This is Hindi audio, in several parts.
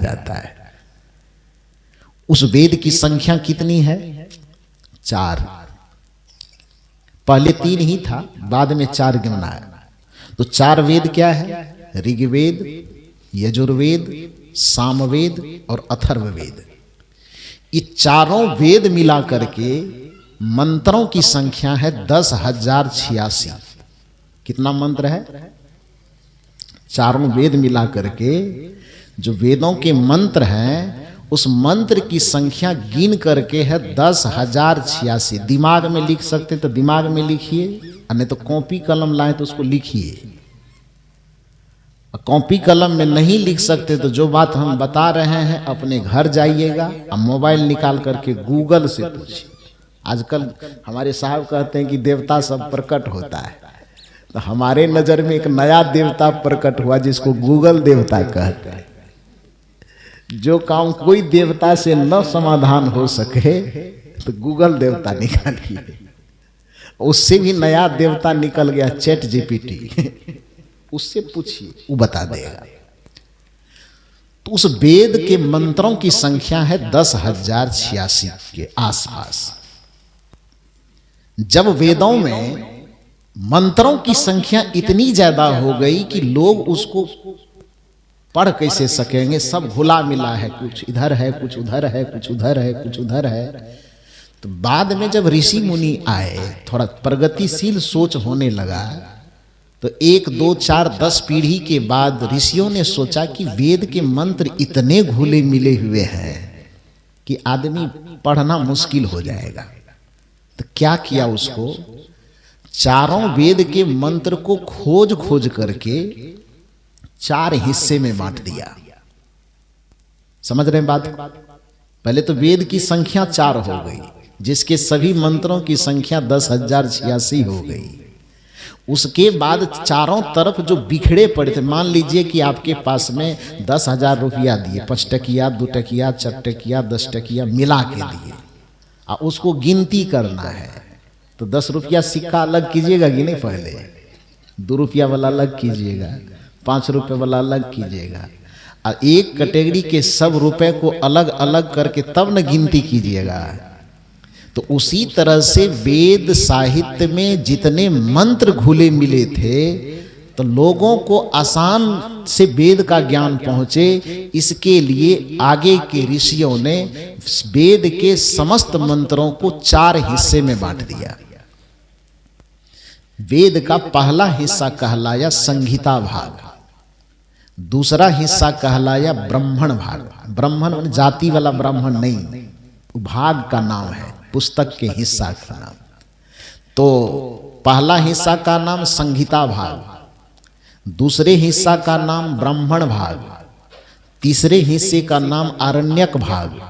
जाता है। उस वेद की संख्या कितनी है? 4। पहले 3 ही था, बाद में 4 गिनना है। तो 4 वेद क्या है? ऋग्वेद, यजुर्वेद, सामवेद और अथर्ववेद। ये चारों वेद मिला करके मंत्रों की संख्या है 10,086। कितना मंत्र है? चारों वेद मिला करके जो वेदों के मंत्र हैं उस मंत्र की संख्या गिन करके है 10,086। दिमाग में लिख सकते तो दिमाग में लिखिए, और नहीं तो कॉपी कलम लाए तो उसको लिखिए। कॉपी कलम में नहीं लिख सकते तो जो बात हम बता रहे हैं अपने घर जाइएगा और मोबाइल निकाल करके गूगल से पूछिए। आजकल हमारे साहब कहते हैं कि देवता सब प्रकट होता है, तो हमारे नजर में एक नया देवता प्रकट हुआ जिसको गूगल देवता कहते हैं। जो काम कोई देवता से न समाधान हो सके तो गूगल देवता निकालिए। उससे भी नया देवता निकल गया, चैट जीपीटी। उससे पूछिए, वो बता देगा। तो उस वेद के मंत्रों की संख्या है 10,086 के आसपास। जब वेदों में मंत्रों की संख्या इतनी ज्यादा हो गई कि लोग उसको पढ़ कैसे सकेंगे, सब घुला मिला है, कुछ इधर है, कुछ उधर है, कुछ उधर है, कुछ उधर है। तो बाद में जब ऋषि मुनि आए, थोड़ा प्रगतिशील सोच होने लगा, तो 1, 2, 4, 10 पीढ़ी के बाद ऋषियों ने सोचा कि वेद के मंत्र इतने घुले मिले हुए हैं कि आदमी पढ़ना मुश्किल हो जाएगा। तो क्या किया, उसको चारों वेद के मंत्र को खोज खोज करके 4 हिस्से में बांट दिया। समझ रहे हैं बात? पहले तो वेद की संख्या 4 हो गई, जिसके सभी मंत्रों की संख्या 10,086 हो गई। उसके बाद चारों तरफ जो बिखरे पड़े थे, मान लीजिए कि आपके पास में 10,000 रुपया दिए, 5 टकिया, 2 टकिया, 4 टकिया, 10 टकिया मिला के दिए, और उसको गिनती करना है। तो 10 रुपया सिक्का अलग कीजिएगा कि नहीं? पहले 2 रुपया वाला अलग कीजिएगा, 5 रुपये वाला अलग कीजिएगा, और एक कैटेगरी के सब रुपए को अलग अलग करके तब न गिनती कीजिएगा। तो उसी तरह से वेद साहित्य में जितने मंत्र घुले मिले थे, तो लोगों को आसान से वेद का ज्ञान पहुंचे, इसके लिए आगे के ऋषियों ने वेद के समस्त मंत्रों को 4 हिस्से में बांट दिया। वेद का पहला हिस्सा कहलाया संहिता भाग, दूसरा हिस्सा कहलाया ब्राह्मण भाग। ब्राह्मण जाति वाला ब्राह्मण नहीं, भाग का नाम है, पुस्तक के हिस्सा का नाम। तो पहला हिस्सा का नाम संहिता भाग, दूसरे हिस्सा का नाम ब्राह्मण भाग, तीसरे हिस्से का नाम आरण्यक भाग,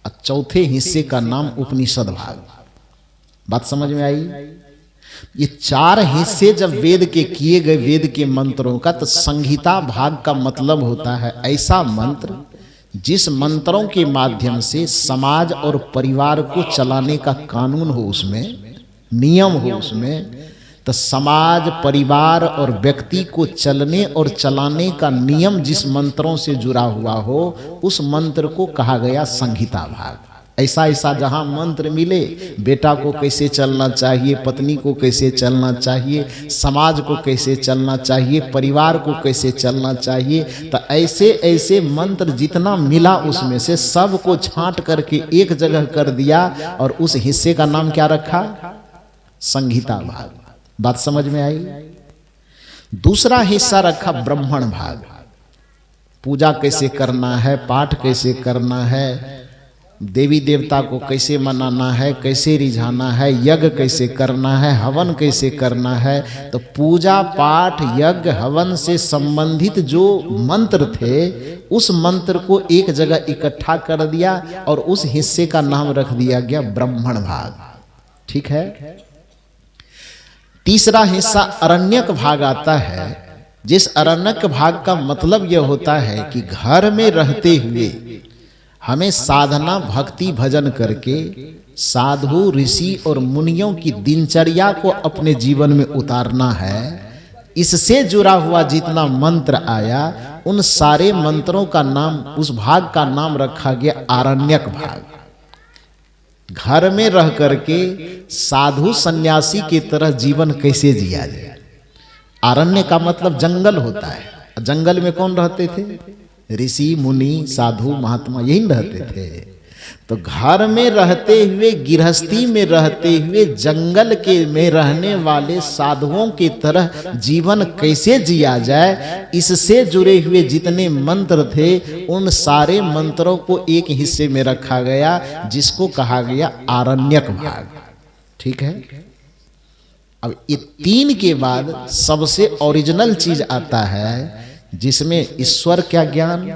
और चौथे हिस्से का नाम उपनिषद भाग। बात समझ में आई? ये 4 हिस्से जब वेद के किए गए वेद के मंत्रों का, तो संहिता भाग का मतलब होता है ऐसा मंत्र जिस मंत्रों के माध्यम से समाज और परिवार को चलाने का कानून हो, उसमें नियम हो, उसमें तो समाज, परिवार और व्यक्ति को चलने और चलाने का नियम जिस मंत्रों से जुड़ा हुआ हो, उस मंत्र को कहा गया संहिता भाग। ऐसा ऐसा जहां मंत्र मिले, बेटा को कैसे चलना चाहिए, पत्नी को कैसे चलना चाहिए, समाज को कैसे चलना चाहिए, परिवार को कैसे चलना चाहिए, तो ऐसे ऐसे मंत्र जितना मिला उसमें से सबको छांट करके एक जगह कर दिया, और उस हिस्से का नाम क्या रखा? संहिता भाग। बात समझ में आई? दूसरा हिस्सा रखा ब्राह्मण भाग। पूजा कैसे करना है, पाठ कैसे करना है, देवी देवता को कैसे मनाना है, कैसे रिझाना है, यज्ञ कैसे करना है, हवन कैसे करना है। तो पूजा पाठ यज्ञ हवन से संबंधित जो मंत्र थे, उस मंत्र को एक जगह इकट्ठा कर दिया और उस हिस्से का नाम रख दिया गया ब्राह्मण भाग। ठीक है। तीसरा हिस्सा अरण्यक भाग आता है, जिस अरण्यक भाग का मतलब यह होता है कि घर में रहते हुए हमें साधना भक्ति भजन करके साधु ऋषि और मुनियों की दिनचर्या को अपने जीवन में उतारना है। इससे जुड़ा हुआ जितना मंत्र आया उन सारे मंत्रों का नाम, उस भाग का नाम रखा गया आरण्यक भाग। घर में रह करके साधु सन्यासी की तरह जीवन कैसे जिया जाए। आरण्य का मतलब जंगल होता है। जंगल में कौन रहते थे? ऋषि मुनि साधु महात्मा, यही रहते थे। तो घर में रहते हुए, गृहस्थी में रहते हुए, जंगल के में रहने वाले साधुओं की तरह जीवन कैसे जिया जाए, इससे जुड़े हुए जितने मंत्र थे उन सारे मंत्रों को एक हिस्से में रखा गया, जिसको कहा गया आरण्यक भाग। ठीक है। अब ये 3 के बाद सबसे ओरिजिनल चीज आता है, जिसमें ईश्वर का ज्ञान,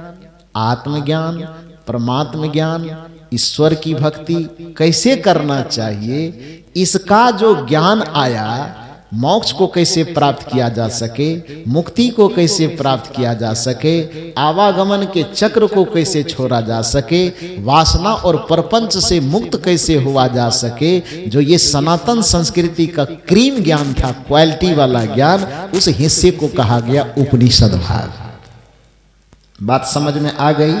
आत्मज्ञान, परमात्म ज्ञान, ईश्वर की भक्ति कैसे करना चाहिए, इसका जो ज्ञान आया, मोक्ष को कैसे प्राप्त किया जा सके, मुक्ति को कैसे प्राप्त किया जा सके, आवागमन के चक्र को कैसे छोड़ा जा सके, वासना और प्रपंच से मुक्त कैसे हुआ जा सके, जो ये सनातन संस्कृति का क्रीम ज्ञान था, क्वालिटी वाला ज्ञान, उस हिस्से को कहा गया उपनिषद भाग। बात समझ में आ गई?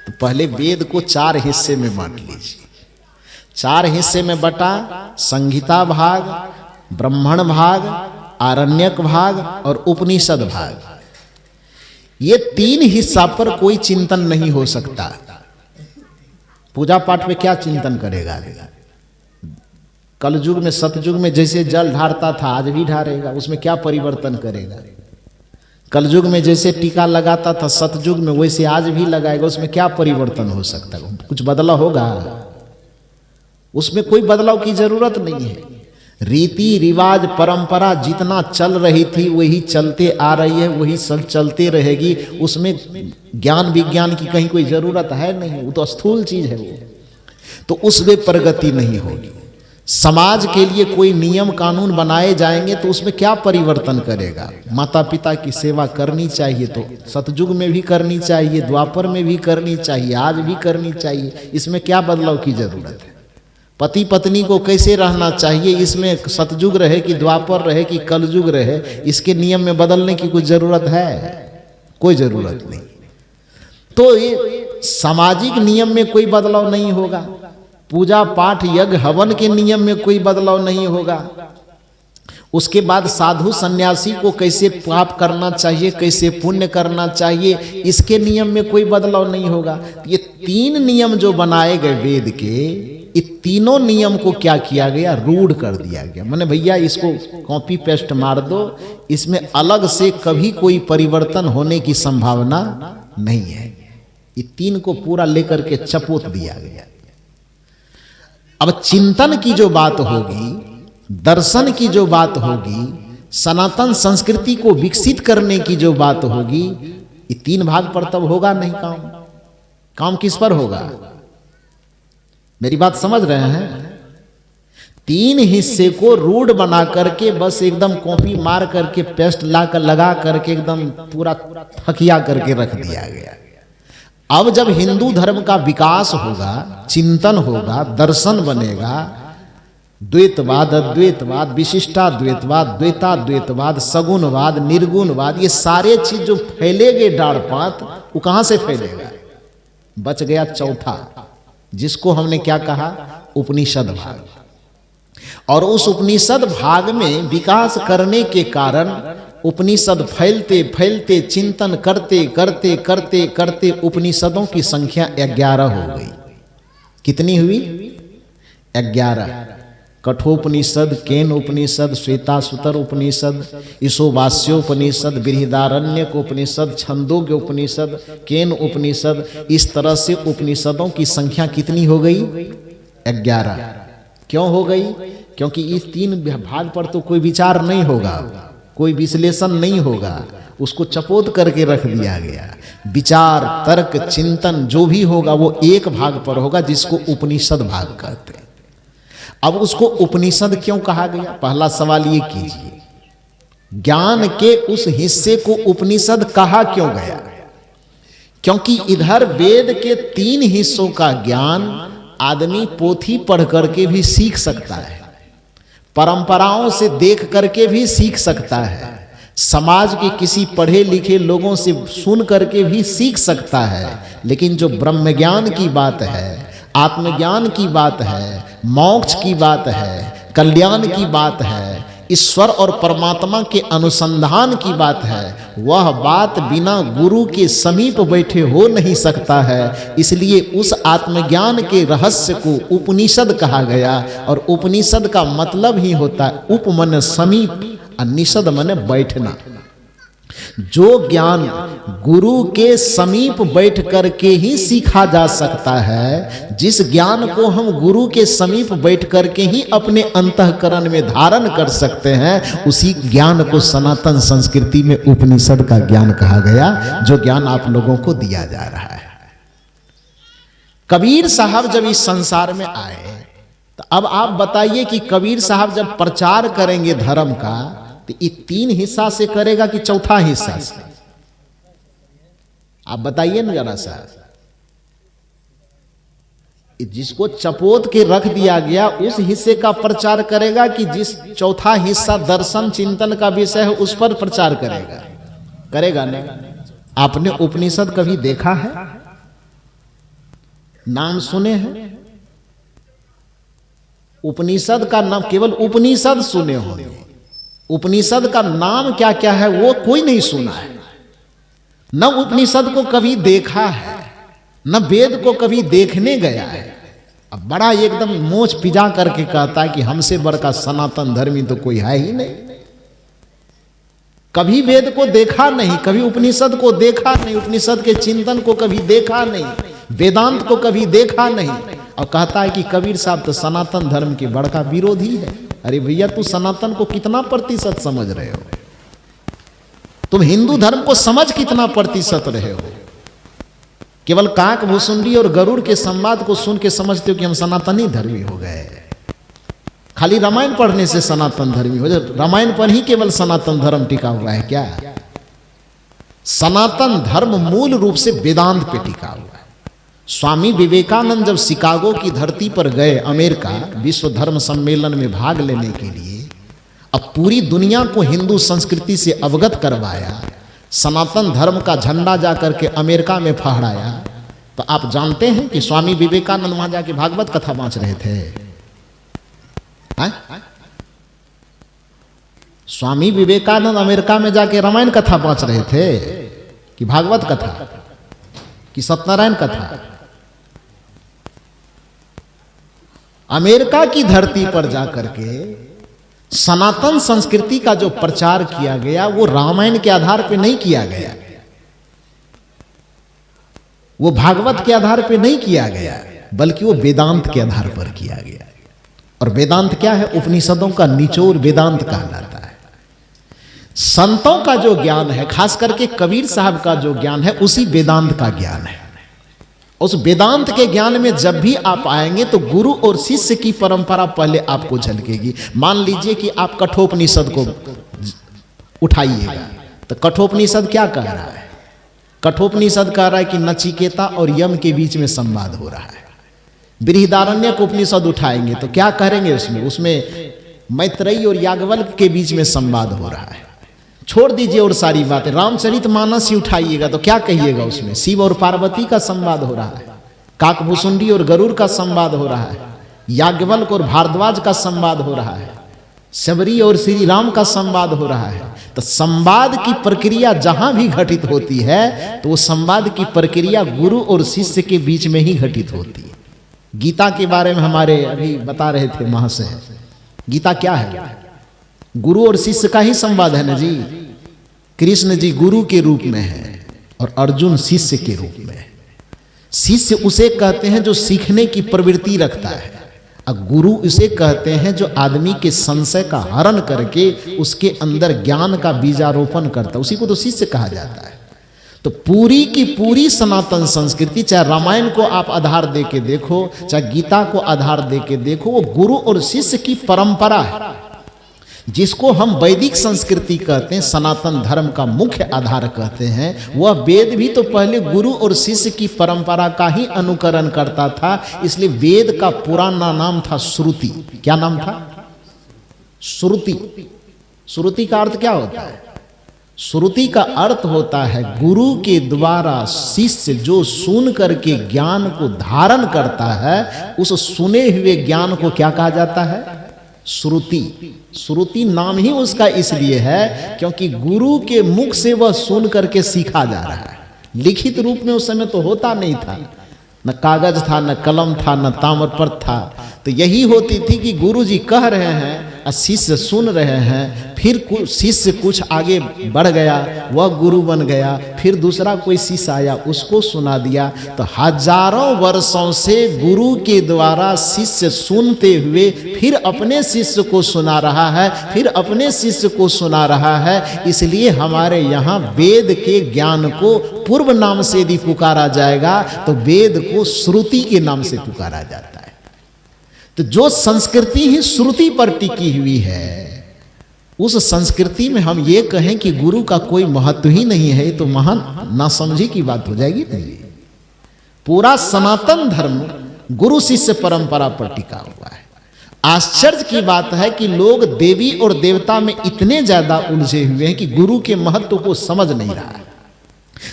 तो पहले वेद को 4 हिस्से में बांट लीजिए। 4 हिस्से में बटा, संहिता भाग, ब्राह्मण भाग, आरण्यक भाग और उपनिषद भाग। ये 3 हिस्सा पर कोई चिंतन नहीं हो सकता। पूजा पाठ में क्या चिंतन करेगा? कलयुग में, सतयुग में जैसे जल ढारता था आज भी ढारेगा, उसमें क्या परिवर्तन करेगा? कलयुग में जैसे टीका लगाता था सतयुग में वैसे आज भी लगाएगा, उसमें क्या परिवर्तन हो सकता है? कुछ बदलाव होगा? उसमें कोई बदलाव की जरूरत नहीं है। रीति रिवाज परंपरा जितना चल रही थी वही चलते आ रही है, वही सब चलते रहेगी। उसमें ज्ञान विज्ञान की कहीं कोई जरूरत है नहीं, वो तो स्थूल चीज है वो। तो उसमें प्रगति नहीं होगी। समाज के लिए कोई नियम कानून बनाए जाएंगे तो उसमें क्या परिवर्तन करेगा? माता पिता की सेवा करनी चाहिए तो सतयुग में भी करनी चाहिए, द्वापर में भी करनी चाहिए, आज भी करनी चाहिए। इसमें क्या बदलाव की जरूरत है? पति पत्नी को कैसे रहना चाहिए, इसमें सतयुग रहे कि द्वापर रहे कि कलयुग रहे, इसके नियम में बदलने की कोई जरूरत है? कोई जरूरत नहीं। तो ये सामाजिक नियम में कोई बदलाव नहीं होगा, पूजा पाठ यज्ञ हवन के नियम में कोई बदलाव नहीं होगा। उसके बाद साधु सन्यासी को कैसे पाप करना चाहिए, कैसे पुण्य करना चाहिए, इसके नियम में कोई बदलाव नहीं होगा। ये 3 नियम जो बनाए गए वेद के, ये तीनों नियम को क्या किया गया? रूढ़ कर दिया गया। मैंने भैया इसको कॉपी पेस्ट मार दो, इसमें अलग से कभी कोई परिवर्तन होने की संभावना नहीं है। ये 3 को पूरा लेकर के चपोत दिया गया। अब चिंतन की जो बात होगी, दर्शन की जो बात होगी, सनातन संस्कृति को विकसित करने की जो बात होगी, ये 3 भाग पर तब होगा नहीं काम। काम किस पर होगा? मेरी बात समझ रहे हैं? 3 हिस्से को रूढ़ बना करके बस एकदम कॉपी मार करके पेस्ट लगा करके एकदम पूरा थकिया करके रख दिया गया। अब जब हिंदू धर्म का विकास होगा, चिंतन होगा, दर्शन बनेगा, द्वैतवाद, अद्वैतवाद, विशिष्टाद्वैतवाद, द्वैताद्वैतवाद, सगुणवाद, निर्गुणवाद, ये सारे चीज जो फैलेंगे डाढ़ पात, वो कहां से फैलेगा? बच गया चौथा, जिसको हमने क्या कहा? उपनिषद भाग। और उस उपनिषद भाग में विकास करने के कारण उपनिषद फैलते फैलते चिंतन करते करते करते करते उपनिषदों की संख्या 11 हो गई। कितनी हुई? 11। कठोपनिषद, केन उपनिषद, श्वेतासुतर उपनिषद, ईशोवास्योपनिषद, बृहदारण्यक उपनिषद, छंदोग्य उपनिषद, केन उपनिषद, इस तरह से उपनिषदों की संख्या कितनी हो गई? 11। क्यों हो गई? क्योंकि इस 3 भाग पर तो कोई विचार नहीं होगा, कोई विश्लेषण नहीं होगा, उसको चपोत करके रख दिया गया। विचार, तर्क, चिंतन जो भी होगा वो एक भाग पर होगा, जिसको उपनिषद भाग कहते हैं। अब उसको उपनिषद क्यों कहा गया? पहला सवाल ये कीजिए, ज्ञान के उस हिस्से को उपनिषद कहा क्यों गया? क्योंकि इधर वेद के 3 हिस्सों का ज्ञान आदमी पोथी पढ़ करके भी सीख सकता है, परंपराओं से देख करके भी सीख सकता है, समाज के किसी पढ़े लिखे लोगों से सुन करके भी सीख सकता है, लेकिन जो ब्रह्म ज्ञान की बात है, आत्मज्ञान की बात है, मोक्ष की बात है, कल्याण की बात है, ईश्वर और परमात्मा के अनुसंधान की बात है, वह बात बिना गुरु के समीप बैठे हो नहीं सकता है। इसलिए उस आत्मज्ञान के रहस्य को उपनिषद कहा गया, और उपनिषद का मतलब ही होता है उप मन समीप, और निषद मन बैठना। जो ज्ञान गुरु के समीप बैठ करके ही सीखा जा सकता है, जिस ज्ञान को हम गुरु के समीप बैठ करके ही अपने अंतःकरण में धारण कर सकते हैं, उसी ज्ञान को सनातन संस्कृति में उपनिषद का ज्ञान कहा गया, जो ज्ञान आप लोगों को दिया जा रहा है। कबीर साहब जब इस संसार में आए, तो अब आप बताइए कि कबीर साहब जब प्रचार करेंगे धर्म का, तो ये 3 हिस्सा से करेगा कि चौथा हिस्सा से? आप बताइए ना जरा सा। जिसको चपोत के रख दिया गया उस हिस्से का प्रचार करेगा, कि जिस चौथा हिस्सा दर्शन चिंतन का विषय है उस पर प्रचार करेगा? करेगा ना। आपने उपनिषद कभी देखा है? नाम सुने हैं? उपनिषद का नाम केवल उपनिषद सुने होंगे, उपनिषद का नाम क्या क्या है वो कोई नहीं सुना है। न उपनिषद को कभी देखा है, न वेद को कभी देखने गया है। अब बड़ा एकदम मोच पिजा करके कहता है कि हमसे बड़ का सनातन धर्मी तो कोई है ही नहीं। कभी वेद को देखा नहीं, कभी उपनिषद को देखा नहीं, उपनिषद के चिंतन को कभी देखा नहीं, वेदांत को कभी देखा नहीं, और कहता है कि कबीर साहब तो सनातन धर्म के बड़का विरोधी है। अरे भैया, तू सनातन को कितना प्रतिशत समझ रहे हो? तुम हिंदू धर्म को समझ कितना प्रतिशत रहे हो? केवल काक भुसुंडी और गरुड़ के संवाद को सुन के समझते हो कि हम सनातनी धर्मी हो गए। खाली रामायण पढ़ने से सनातन धर्मी हो जाए? रामायण पर ही केवल सनातन धर्म टिका हुआ है क्या? सनातन धर्म मूल रूप से वेदांत पे टिका हुआ है। स्वामी विवेकानंद जब शिकागो की धरती पर गए, अमेरिका विश्व धर्म सम्मेलन में भाग लेने के लिए, अब पूरी दुनिया को हिंदू संस्कृति से अवगत करवाया, सनातन धर्म का झंडा जाकर के अमेरिका में फहराया, तो आप जानते हैं कि स्वामी विवेकानंद वहां जाके भागवत कथा बांच रहे थे। स्वामी विवेकानंद अमेरिका में जाके रामायण कथा बांच रहे थे कि भागवत कथा कि सत्यनारायण कथा? अमेरिका की धरती पर जाकर के सनातन संस्कृति का जो प्रचार किया गया वो रामायण के आधार पर नहीं किया गया, वो भागवत के आधार पर नहीं किया गया, बल्कि वो वेदांत के आधार पर किया गया। और वेदांत क्या है? उपनिषदों का निचोड़ वेदांत कहलाता है। संतों का जो ज्ञान है, खास करके कबीर साहब का जो ज्ञान है, उसी वेदांत का ज्ञान है। उस वेदांत के ज्ञान में जब भी आप आएंगे तो गुरु और शिष्य की परंपरा पहले आपको झलकेगी। मान लीजिए कि आप कठोपनिषद को उठाइएगा, तो कठोपनिषद क्या कह रहा है? कठोपनिषद कह रहा है कि नचिकेता और यम के बीच में संवाद हो रहा है। बृहदारण्यक उपनिषद उठाएंगे तो क्या करेंगे? उसमें मैत्रेयी और याज्ञवल्क्य के बीच में संवाद हो रहा है। छोड़ दीजिए और सारी बातें, रामचरितमानस ही उठाइएगा तो क्या कहिएगा? उसमें शिव और पार्वती का संवाद हो रहा है, काकभूषुंडी और गरुड़ का संवाद हो रहा है, याज्ञवल्क्य और भारद्वाज का संवाद हो रहा है, शबरी और श्री राम का संवाद हो रहा है। तो संवाद की प्रक्रिया जहां भी घटित होती है तो वो संवाद की प्रक्रिया गुरु और शिष्य के बीच में ही घटित होती है। गीता के बारे में हमारे अभी बता रहे थे महाशय, गीता क्या है? गुरु और शिष्य का ही संवाद है ना जी। कृष्ण जी गुरु के रूप में है और अर्जुन शिष्य के रूप में है। शिष्य उसे कहते हैं जो सीखने की प्रवृत्ति रखता है, और गुरु उसे कहते हैं जो आदमी के संशय का हरण करके उसके अंदर ज्ञान का बीजारोपण करता है, उसी को तो शिष्य कहा जाता है। तो पूरी की पूरी सनातन संस्कृति, चाहे रामायण को आप आधार दे के देखो, चाहे गीता को आधार दे के देखो, वो गुरु और शिष्य की परंपरा है, जिसको हम वैदिक संस्कृति कहते हैं, सनातन धर्म का मुख्य आधार कहते हैं। वह वेद भी तो पहले गुरु और शिष्य की परंपरा का ही अनुकरण करता था। इसलिए वेद का पुराना नाम था श्रुति। क्या नाम था? श्रुति। श्रुति का अर्थ क्या होता है? श्रुति का अर्थ होता है गुरु के द्वारा शिष्य जो सुन करके ज्ञान को धारण करता है, उस सुने हुए ज्ञान को क्या कहा जाता है? श्रुति। श्रुति नाम ही उसका इसलिए है क्योंकि गुरु के मुख से वह सुन करके सीखा जा रहा है। लिखित रूप में उस समय तो होता नहीं था, न कागज था, न कलम था, न ताम्रपत्र था। तो यही होती थी कि गुरु जी कह रहे हैं और शिष्य सुन रहे हैं, फिर शिष्य कुछ आगे बढ़ गया, वह गुरु बन गया, फिर दूसरा कोई शिष्य आया, उसको सुना दिया। तो हजारों वर्षों से गुरु के द्वारा शिष्य सुनते हुए फिर अपने शिष्य को सुना रहा है, फिर अपने शिष्य को सुना रहा है। इसलिए हमारे यहाँ वेद के ज्ञान को पूर्व नाम से यदि पुकारा जाएगा तो वेद को श्रुति के नाम से पुकारा जाता है। तो जो संस्कृति ही श्रुति पर टिकी हुई है, उस संस्कृति में हम ये कहें कि गुरु का कोई महत्व ही नहीं है, तो महान नासमझी की बात हो जाएगी। नहीं, पूरा सनातन धर्म गुरु शिष्य परंपरा पर टिका हुआ है। आश्चर्य की बात है कि लोग देवी और देवता में इतने ज्यादा उलझे हुए हैं कि गुरु के महत्व को समझ नहीं रहा है।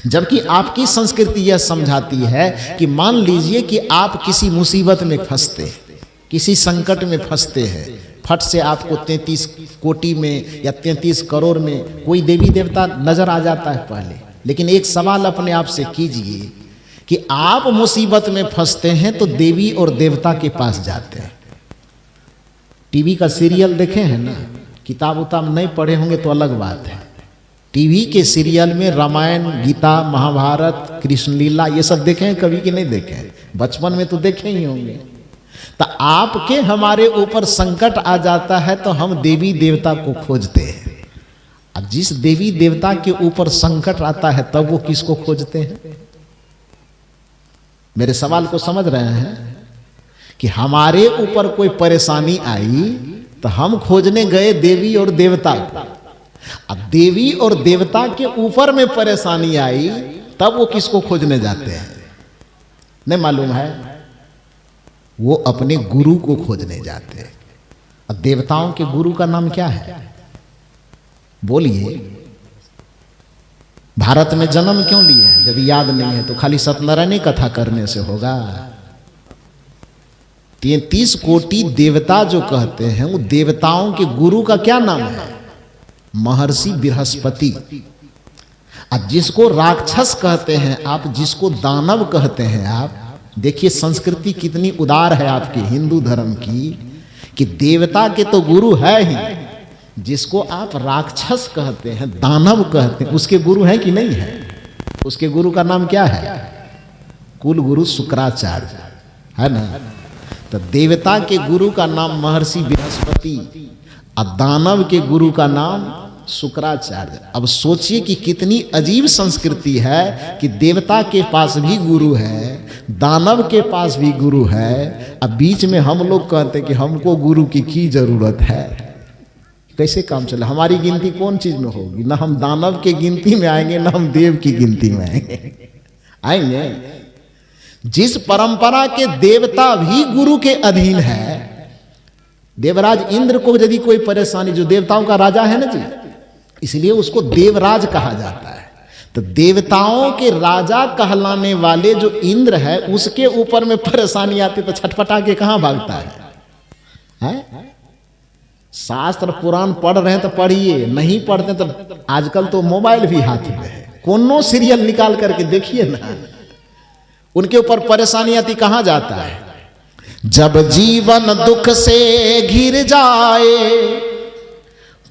जबकि आपकी संस्कृति यह समझाती है कि मान लीजिए कि आप किसी मुसीबत में फंसते, किसी संकट में फंसते हैं, फट से आपको 33 कोटि में या 33 करोड़ में कोई देवी देवता नजर आ जाता है पहले। लेकिन एक सवाल अपने आप से कीजिए कि आप मुसीबत में फंसते हैं तो देवी और देवता के पास जाते हैं। टीवी का सीरियल देखे हैं ना, किताब उताब नहीं पढ़े होंगे तो अलग बात है। टीवी के सीरियल में रामायण, गीता, महाभारत, कृष्ण लीला ये सब देखे हैं कभी कि नहीं देखे हैं? बचपन में तो देखे ही होंगे। तो आपके हमारे ऊपर संकट आ जाता है तो हम देवी देवता को खोजते हैं, और जिस देवी देवता के ऊपर संकट आता है तब वो किसको खोजते हैं? मेरे सवाल को समझ रहे हैं कि हमारे ऊपर कोई परेशानी आई तो हम खोजने गए देवी और देवता को, अब देवी और देवता के ऊपर में परेशानी आई तब वो किसको खोजने जाते हैं? नहीं मालूम है? वो अपने गुरु को खोजने जाते हैं। अब देवताओं के गुरु का नाम क्या है? बोलिए। भारत में जन्म क्यों लिए हैं? जब याद नहीं है तो खाली सत्यनारायण कथा करने से होगा? 33 कोटि देवता जो कहते हैं, वो देवताओं के गुरु का क्या नाम है? महर्षि बृहस्पति। अब जिसको राक्षस कहते हैं आप, जिसको दानव कहते हैं आप, देखिए संस्कृति कितनी उदार है आपके हिंदू धर्म की, कि देवता के तो गुरु है ही, जिसको आप राक्षस कहते हैं, दानव कहते हैं, उसके गुरु है कि नहीं है? उसके गुरु का नाम क्या है? कुल गुरु शुक्राचार्य है ना। तो देवता के गुरु का नाम महर्षि बृहस्पति और दानव के गुरु का नाम शुक्राचार्य। अब सोचिए कि कितनी अजीब संस्कृति है कि देवता के पास भी गुरु है, दानव के पास भी गुरु है, अब बीच में हम लोग कहते हैं कि हमको गुरु की जरूरत है। कैसे काम चले? हमारी गिनती कौन चीज में होगी? ना हम दानव के गिनती में आएंगे, ना हम देव की गिनती में आएंगे। जिस परंपरा के देवता भी गुरु के अधीन है, देवराज इंद्र को यदि कोई परेशानी, जो देवताओं का राजा है ना जी, इसलिए उसको देवराज कहा जाता है। तो देवताओं के राजा कहलाने वाले जो इंद्र है, उसके ऊपर में परेशानी आती तो छटपटा के कहां भागता है? शास्त्र पुराण पढ़ रहे हैं तो पढ़िए, नहीं पढ़ते तो आजकल तो मोबाइल भी हाथ में है, कोनो सीरियल निकाल करके देखिए ना, उनके ऊपर परेशानी आती कहां जाता है? जब जीवन दुख से घिर जाए,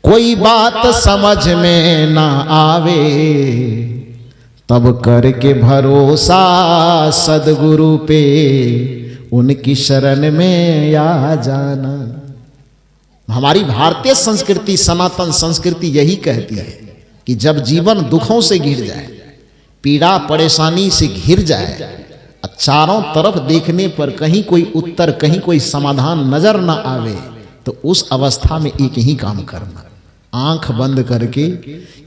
कोई बात समझ में ना आवे, तब करके भरोसा सदगुरु पे, उनकी शरण में आ जाना। हमारी भारतीय संस्कृति, सनातन संस्कृति यही कहती है कि जब जीवन दुखों से घिर जाए, पीड़ा परेशानी से घिर जाए, चारों तरफ देखने पर कहीं कोई उत्तर, कहीं कोई समाधान नजर ना आवे, तो उस अवस्था में एक ही काम करना, आंख बंद करके,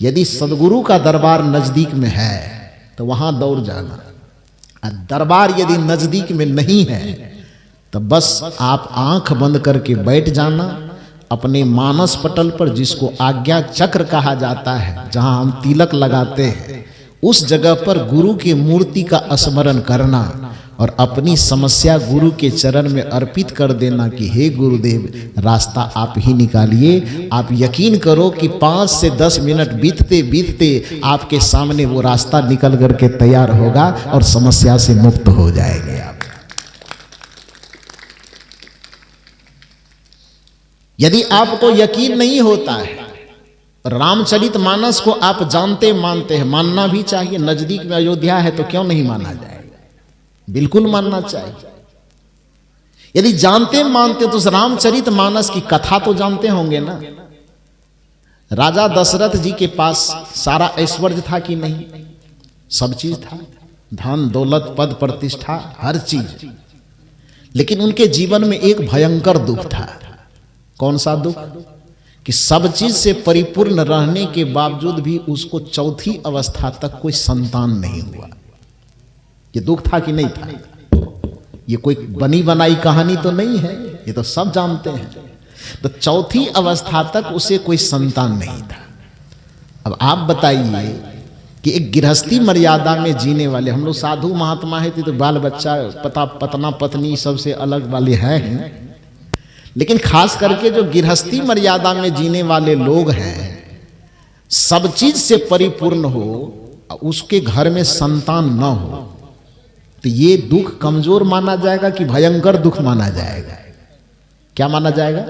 यदि सदगुरु का दरबार नजदीक में है तो वहां दौड़ जाना। दरबार यदि नजदीक में नहीं है तो बस आप आंख बंद करके बैठ जाना अपने मानस पटल पर, जिसको आज्ञा चक्र कहा जाता है, जहां हम तिलक लगाते हैं, उस जगह पर गुरु की मूर्ति का स्मरण करना और अपनी समस्या गुरु के चरण में अर्पित कर देना कि हे गुरुदेव, रास्ता आप ही निकालिए। आप यकीन करो कि 5 से 10 मिनट बीतते बीतते आपके सामने वो रास्ता निकल करके तैयार होगा और समस्या से मुक्त हो जाएंगे आप। यदि आपको यकीन नहीं होता है, रामचरितमानस को आप जानते मानते हैं, मानना भी चाहिए। नजदीक में अयोध्या है तो क्यों नहीं माना जाएगा? बिल्कुल मानना चाहिए। यदि जानते मानते तो उस रामचरितमानस की कथा तो जानते होंगे ना। राजा दशरथ जी के पास सारा ऐश्वर्य था कि नहीं? सब चीज था, धन दौलत पद प्रतिष्ठा हर चीज। लेकिन उनके जीवन में एक भयंकर दुख था। कौन सा दुख? कि सब चीज से परिपूर्ण रहने के बावजूद भी उसको चौथी अवस्था तक कोई संतान नहीं हुआ। ये दुख था कि नहीं था? ये कोई बनी बनाई कहानी तो नहीं है, ये तो सब जानते हैं। तो चौथी अवस्था तक उसे कोई संतान नहीं था। अब आप बताइए कि एक गृहस्थी मर्यादा में जीने वाले, हम लोग साधु महात्मा है तो बाल बच्चा पतना पत्नी सबसे अलग वाले हैं, लेकिन खास करके जो गृहस्थी मर्यादा में जीने वाले लोग हैं, सब चीज से परिपूर्ण हो, उसके घर में संतान न हो, तो ये दुख कमजोर माना जाएगा कि भयंकर दुख माना जाएगा? क्या माना जाएगा?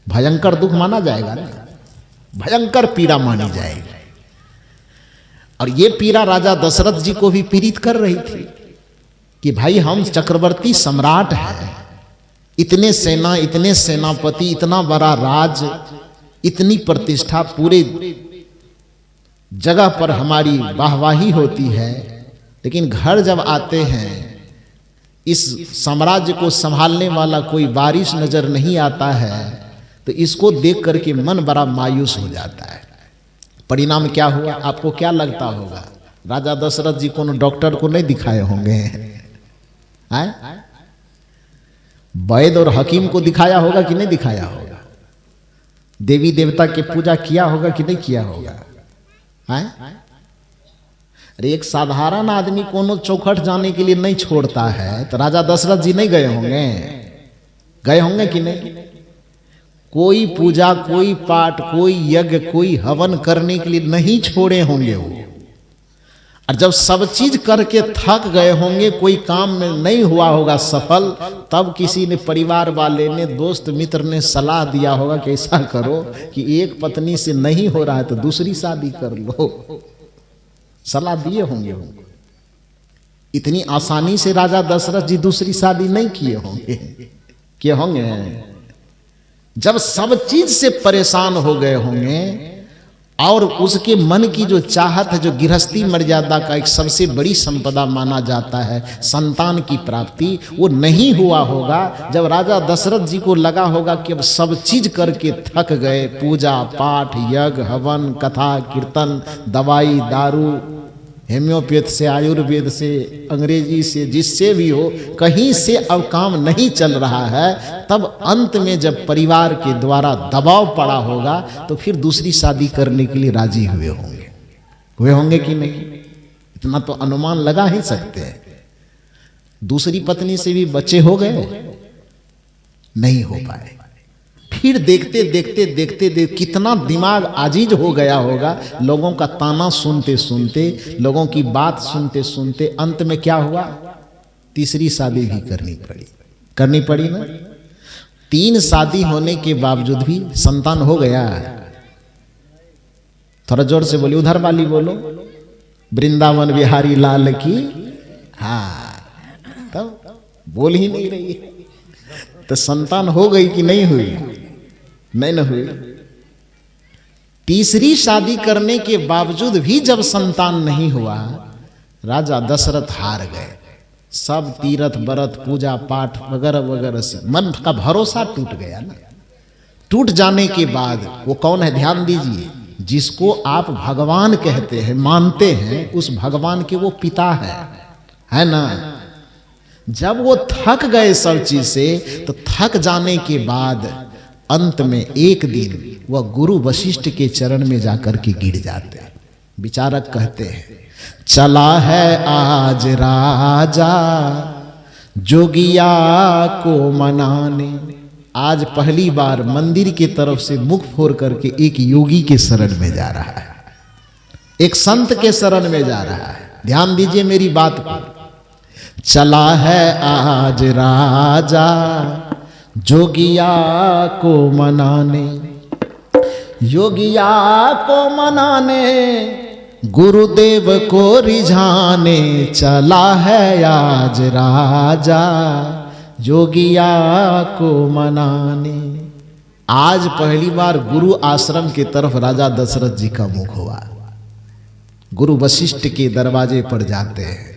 भयंकर दुख माना जाएगा ना, भयंकर पीड़ा मानी जाएगी। और ये पीड़ा राजा दशरथ जी को भी पीड़ित कर रही थी कि भाई हम चक्रवर्ती सम्राट हैं, इतने सेना, इतने सेनापति, इतना बड़ा राज, इतनी प्रतिष्ठा, पूरे जगह पर हमारी वाहवाही होती है, लेकिन घर जब आते हैं इस साम्राज्य को संभालने वाला कोई वारिस नजर नहीं आता है, तो इसको देख करके मन बड़ा मायूस हो जाता है। परिणाम क्या हुआ? आपको क्या लगता होगा? राजा दशरथ जी को डॉक्टर को नहीं दिखाए होंगे, वैद्य और हकीम को दिखाया होगा कि नहीं दिखाया होगा? देवी देवता की पूजा किया होगा कि नहीं किया होगा? अरे एक साधारण आदमी कोनो चौखट जाने के लिए नहीं छोड़ता है, तो राजा दशरथ जी नहीं गए होंगे? गए होंगे कि नहीं? कोई पूजा, कोई पाठ, कोई यज्ञ, कोई हवन करने के लिए नहीं छोड़े होंगे वो। और जब सब चीज करके थक गए होंगे, कोई काम में नहीं हुआ होगा सफल, तब किसी ने, परिवार वाले ने, दोस्त मित्र ने सलाह दिया होगा कि ऐसा करो कि एक पत्नी से नहीं हो रहा है तो दूसरी शादी कर लो। सलाह दिए होंगे। इतनी आसानी से राजा दशरथ जी दूसरी शादी नहीं किए होंगे, किए होंगे? जब सब चीज से परेशान हो गए होंगे और उसके मन की जो चाहत है, जो गृहस्थी मर्यादा का एक सबसे बड़ी संपदा माना जाता है, संतान की प्राप्ति, वो नहीं हुआ होगा। जब राजा दशरथ जी को लगा होगा कि अब सब चीज करके थक गए, पूजा पाठ, यज्ञ हवन, कथा कीर्तन, दवाई दारू, हेम्योपैथ से, आयुर्वेद से, अंग्रेजी से, जिससे भी हो, कहीं से अब काम नहीं चल रहा है, तब अंत में जब परिवार के द्वारा दबाव पड़ा होगा तो फिर दूसरी शादी करने के लिए राजी हुए होंगे कि नहीं? इतना तो अनुमान लगा ही सकते हैं। दूसरी पत्नी से भी बच्चे हो गए? नहीं हो पाए। फिर देखते देखते कितना दिमाग आजीज हो गया होगा, लोगों का ताना सुनते सुनते, लोगों की बात सुनते सुनते, अंत में क्या हुआ? तीसरी शादी भी करनी पड़ी ना। 3 शादी होने के बावजूद भी संतान हो गया। थोड़ा जोर से बोलिए, उधर वाली बोलो, वृंदावन बिहारी लाल की। हाँ, तब बोल ही नहीं रही है। तो संतान हो गई कि नहीं हुई? नहीं न हुई। तीसरी शादी करने के बावजूद भी जब संतान नहीं हुआ, राजा दशरथ हार गए। सब तीर्थ व्रत पूजा पाठ वगैरह वगैरह से मन का भरोसा टूट गया ना। टूट जाने के बाद वो कौन है? ध्यान दीजिए, जिसको आप भगवान कहते हैं, मानते हैं, उस भगवान के वो पिता है ना। जब वो थक गए सब चीज से, तो थक जाने के बाद अंत में एक दिन वह गुरु वशिष्ठ के चरण में जाकर के गिर जाते हैं। विचारक कहते हैं, चला है आज राजा जोगिया को मनाने। आज पहली बार मंदिर की तरफ से मुख फोड़ करके एक योगी के शरण में जा रहा है, एक संत के शरण में जा रहा है। ध्यान दीजिए मेरी बात पर। चला है आज राजा जोगिया को मनाने, योगिया को मनाने, गुरुदेव को रिझाने। चला है आज राजा जोगिया को मनाने। आज पहली बार गुरु आश्रम की तरफ राजा दशरथ जी का मुख हुआ। गुरु वशिष्ठ के दरवाजे पर जाते हैं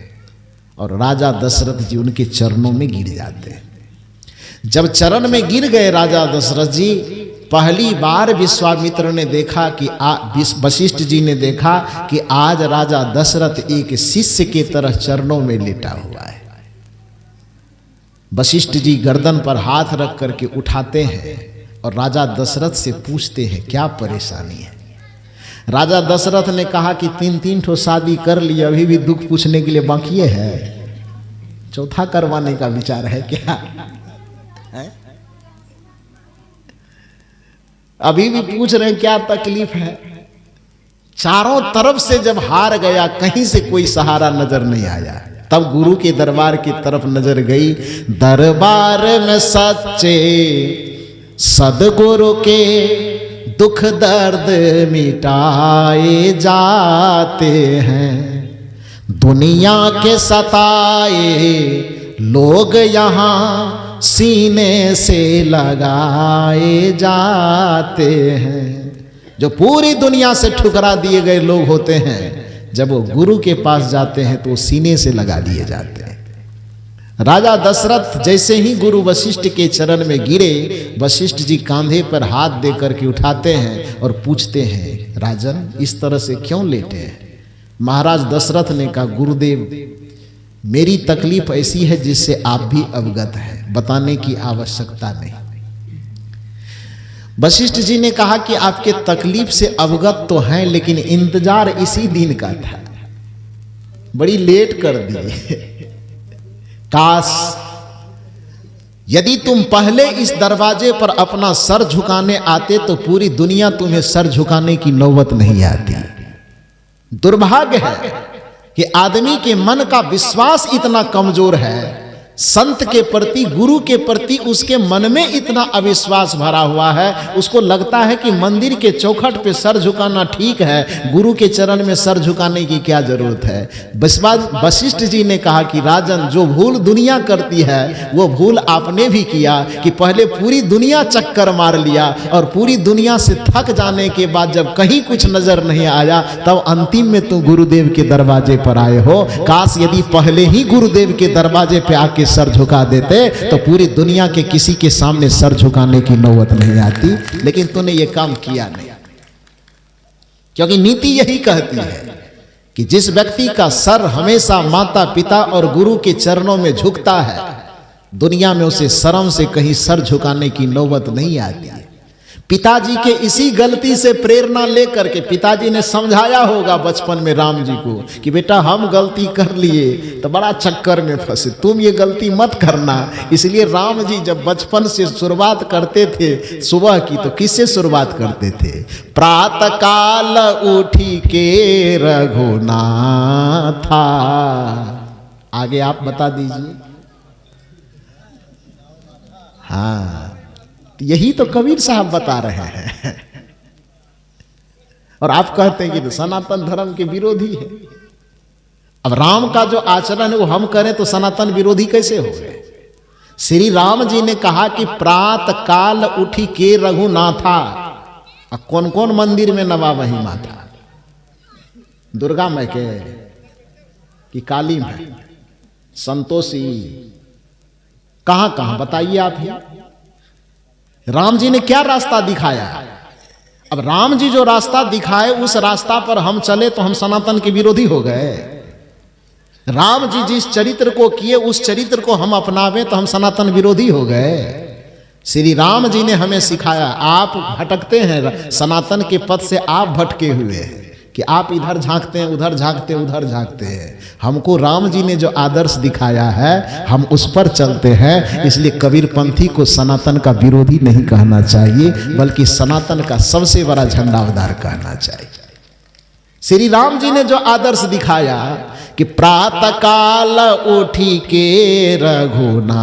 और राजा दशरथ जी उनके चरणों में गिर जाते हैं। जब चरण में गिर गए राजा दशरथ जी, पहली बार विश्वामित्र ने देखा कि वशिष्ठ जी ने देखा कि आज राजा दशरथ एक शिष्य के तरह चरणों में लेटा हुआ है। वशिष्ठ जी गर्दन पर हाथ रख करके उठाते हैं और राजा दशरथ से पूछते हैं, क्या परेशानी है? राजा दशरथ ने कहा कि 3 ठो शादी कर लिए, अभी भी दुख पूछने के लिए बाकी है, चौथा करवाने का विचार है क्या? है? अभी भी पूछ रहे हैं क्या तकलीफ है? चारों तरफ से जब हार गया, कहीं से कोई सहारा नजर नहीं आया, तब गुरु के दरबार की तरफ नजर गई। दरबार में सच्चे सदगुरु के दुख दर्द मिटाए जाते हैं, दुनिया के सताए लोग यहाँ सीने से लगाए जाते हैं। जो पूरी दुनिया से ठुकरा दिए गए लोग होते हैं, जब वो गुरु के पास जाते हैं तो वो सीने से लगा दिए जाते हैं। राजा दशरथ जैसे ही गुरु वशिष्ठ के चरण में गिरे, वशिष्ठ जी कांधे पर हाथ दे करके उठाते हैं और पूछते हैं, राजन इस तरह से क्यों लेटे हैं? महाराज दशरथ ने कहा, गुरुदेव मेरी तकलीफ ऐसी है जिससे आप भी अवगत हैं, बताने की आवश्यकता नहीं। वशिष्ठ जी ने कहा कि आपके तकलीफ से अवगत तो हैं, लेकिन इंतजार इसी दिन का था, बड़ी लेट कर दिए। काश यदि तुम पहले इस दरवाजे पर अपना सर झुकाने आते तो पूरी दुनिया तुम्हें सर झुकाने की नौबत नहीं आती। दुर्भाग्य है कि आदमी के मन का विश्वास इतना कमजोर है, संत के प्रति, गुरु के प्रति उसके मन में इतना अविश्वास भरा हुआ है, उसको लगता है कि मंदिर के चौखट पे सर झुकाना ठीक है, गुरु के चरण में सर झुकाने की क्या जरूरत है। वशिष्ठ जी ने कहा कि राजन, जो भूल दुनिया करती है वो भूल आपने भी किया कि पहले पूरी दुनिया चक्कर मार लिया और पूरी दुनिया से थक जाने के बाद जब कहीं कुछ नजर नहीं आया तब अंतिम में तुम गुरुदेव के दरवाजे पर आए हो। काश यदि पहले ही गुरुदेव के दरवाजे पे आके सर झुका देते तो पूरी दुनिया के किसी के सामने सर झुकाने की नौबत नहीं आती, लेकिन तूने ये काम किया नहीं। क्योंकि नीति यही कहती है कि जिस व्यक्ति का सर हमेशा माता पिता और गुरु के चरणों में झुकता है, दुनिया में उसे शर्म से कहीं सर झुकाने की नौबत नहीं आती है। पिताजी के इसी गलती से प्रेरणा लेकर के पिताजी ने समझाया होगा बचपन में राम जी को कि बेटा हम गलती कर लिए तो बड़ा चक्कर में फंसे, तुम ये गलती मत करना। इसलिए राम जी जब बचपन से शुरुआत करते थे सुबह की, तो किससे शुरुआत करते थे? प्रातः काल उठी के रघुनाथा। आगे आप बता दीजिए। हाँ, यही तो कबीर साहब बता रहे हैं और आप कहते हैं कि तो सनातन धर्म के विरोधी है। अब राम का जो आचरण है वो हम करें तो सनातन विरोधी कैसे हो गए? श्री राम जी ने कहा कि प्रातः काल उठी के रघुनाथा। कौन कौन मंदिर में नवा वही माता? दुर्गा माँ के कि काली माँ, संतोषी, कहां कहां बताइए आप ही। राम जी ने क्या रास्ता दिखाया? अब राम जी जो रास्ता दिखाए उस रास्ता पर हम चले तो हम सनातन के विरोधी हो गए। राम जी जिस चरित्र को किए उस चरित्र को हम अपनावे तो हम सनातन विरोधी हो गए। श्री राम जी ने हमें सिखाया। आप भटकते हैं, सनातन के पथ से आप भटके हुए हैं कि आप इधर झांकते हैं, उधर झांकते हैं, उधर झांकते हैं। हमको राम जी ने जो आदर्श दिखाया है हम उस पर चलते हैं। इसलिए कबीरपंथी को सनातन का विरोधी नहीं कहना चाहिए, बल्कि सनातन का सबसे बड़ा झंडावदार कहना चाहिए। श्री राम जी ने जो आदर्श दिखाया कि प्रातः काल उठी के रघुनाथा,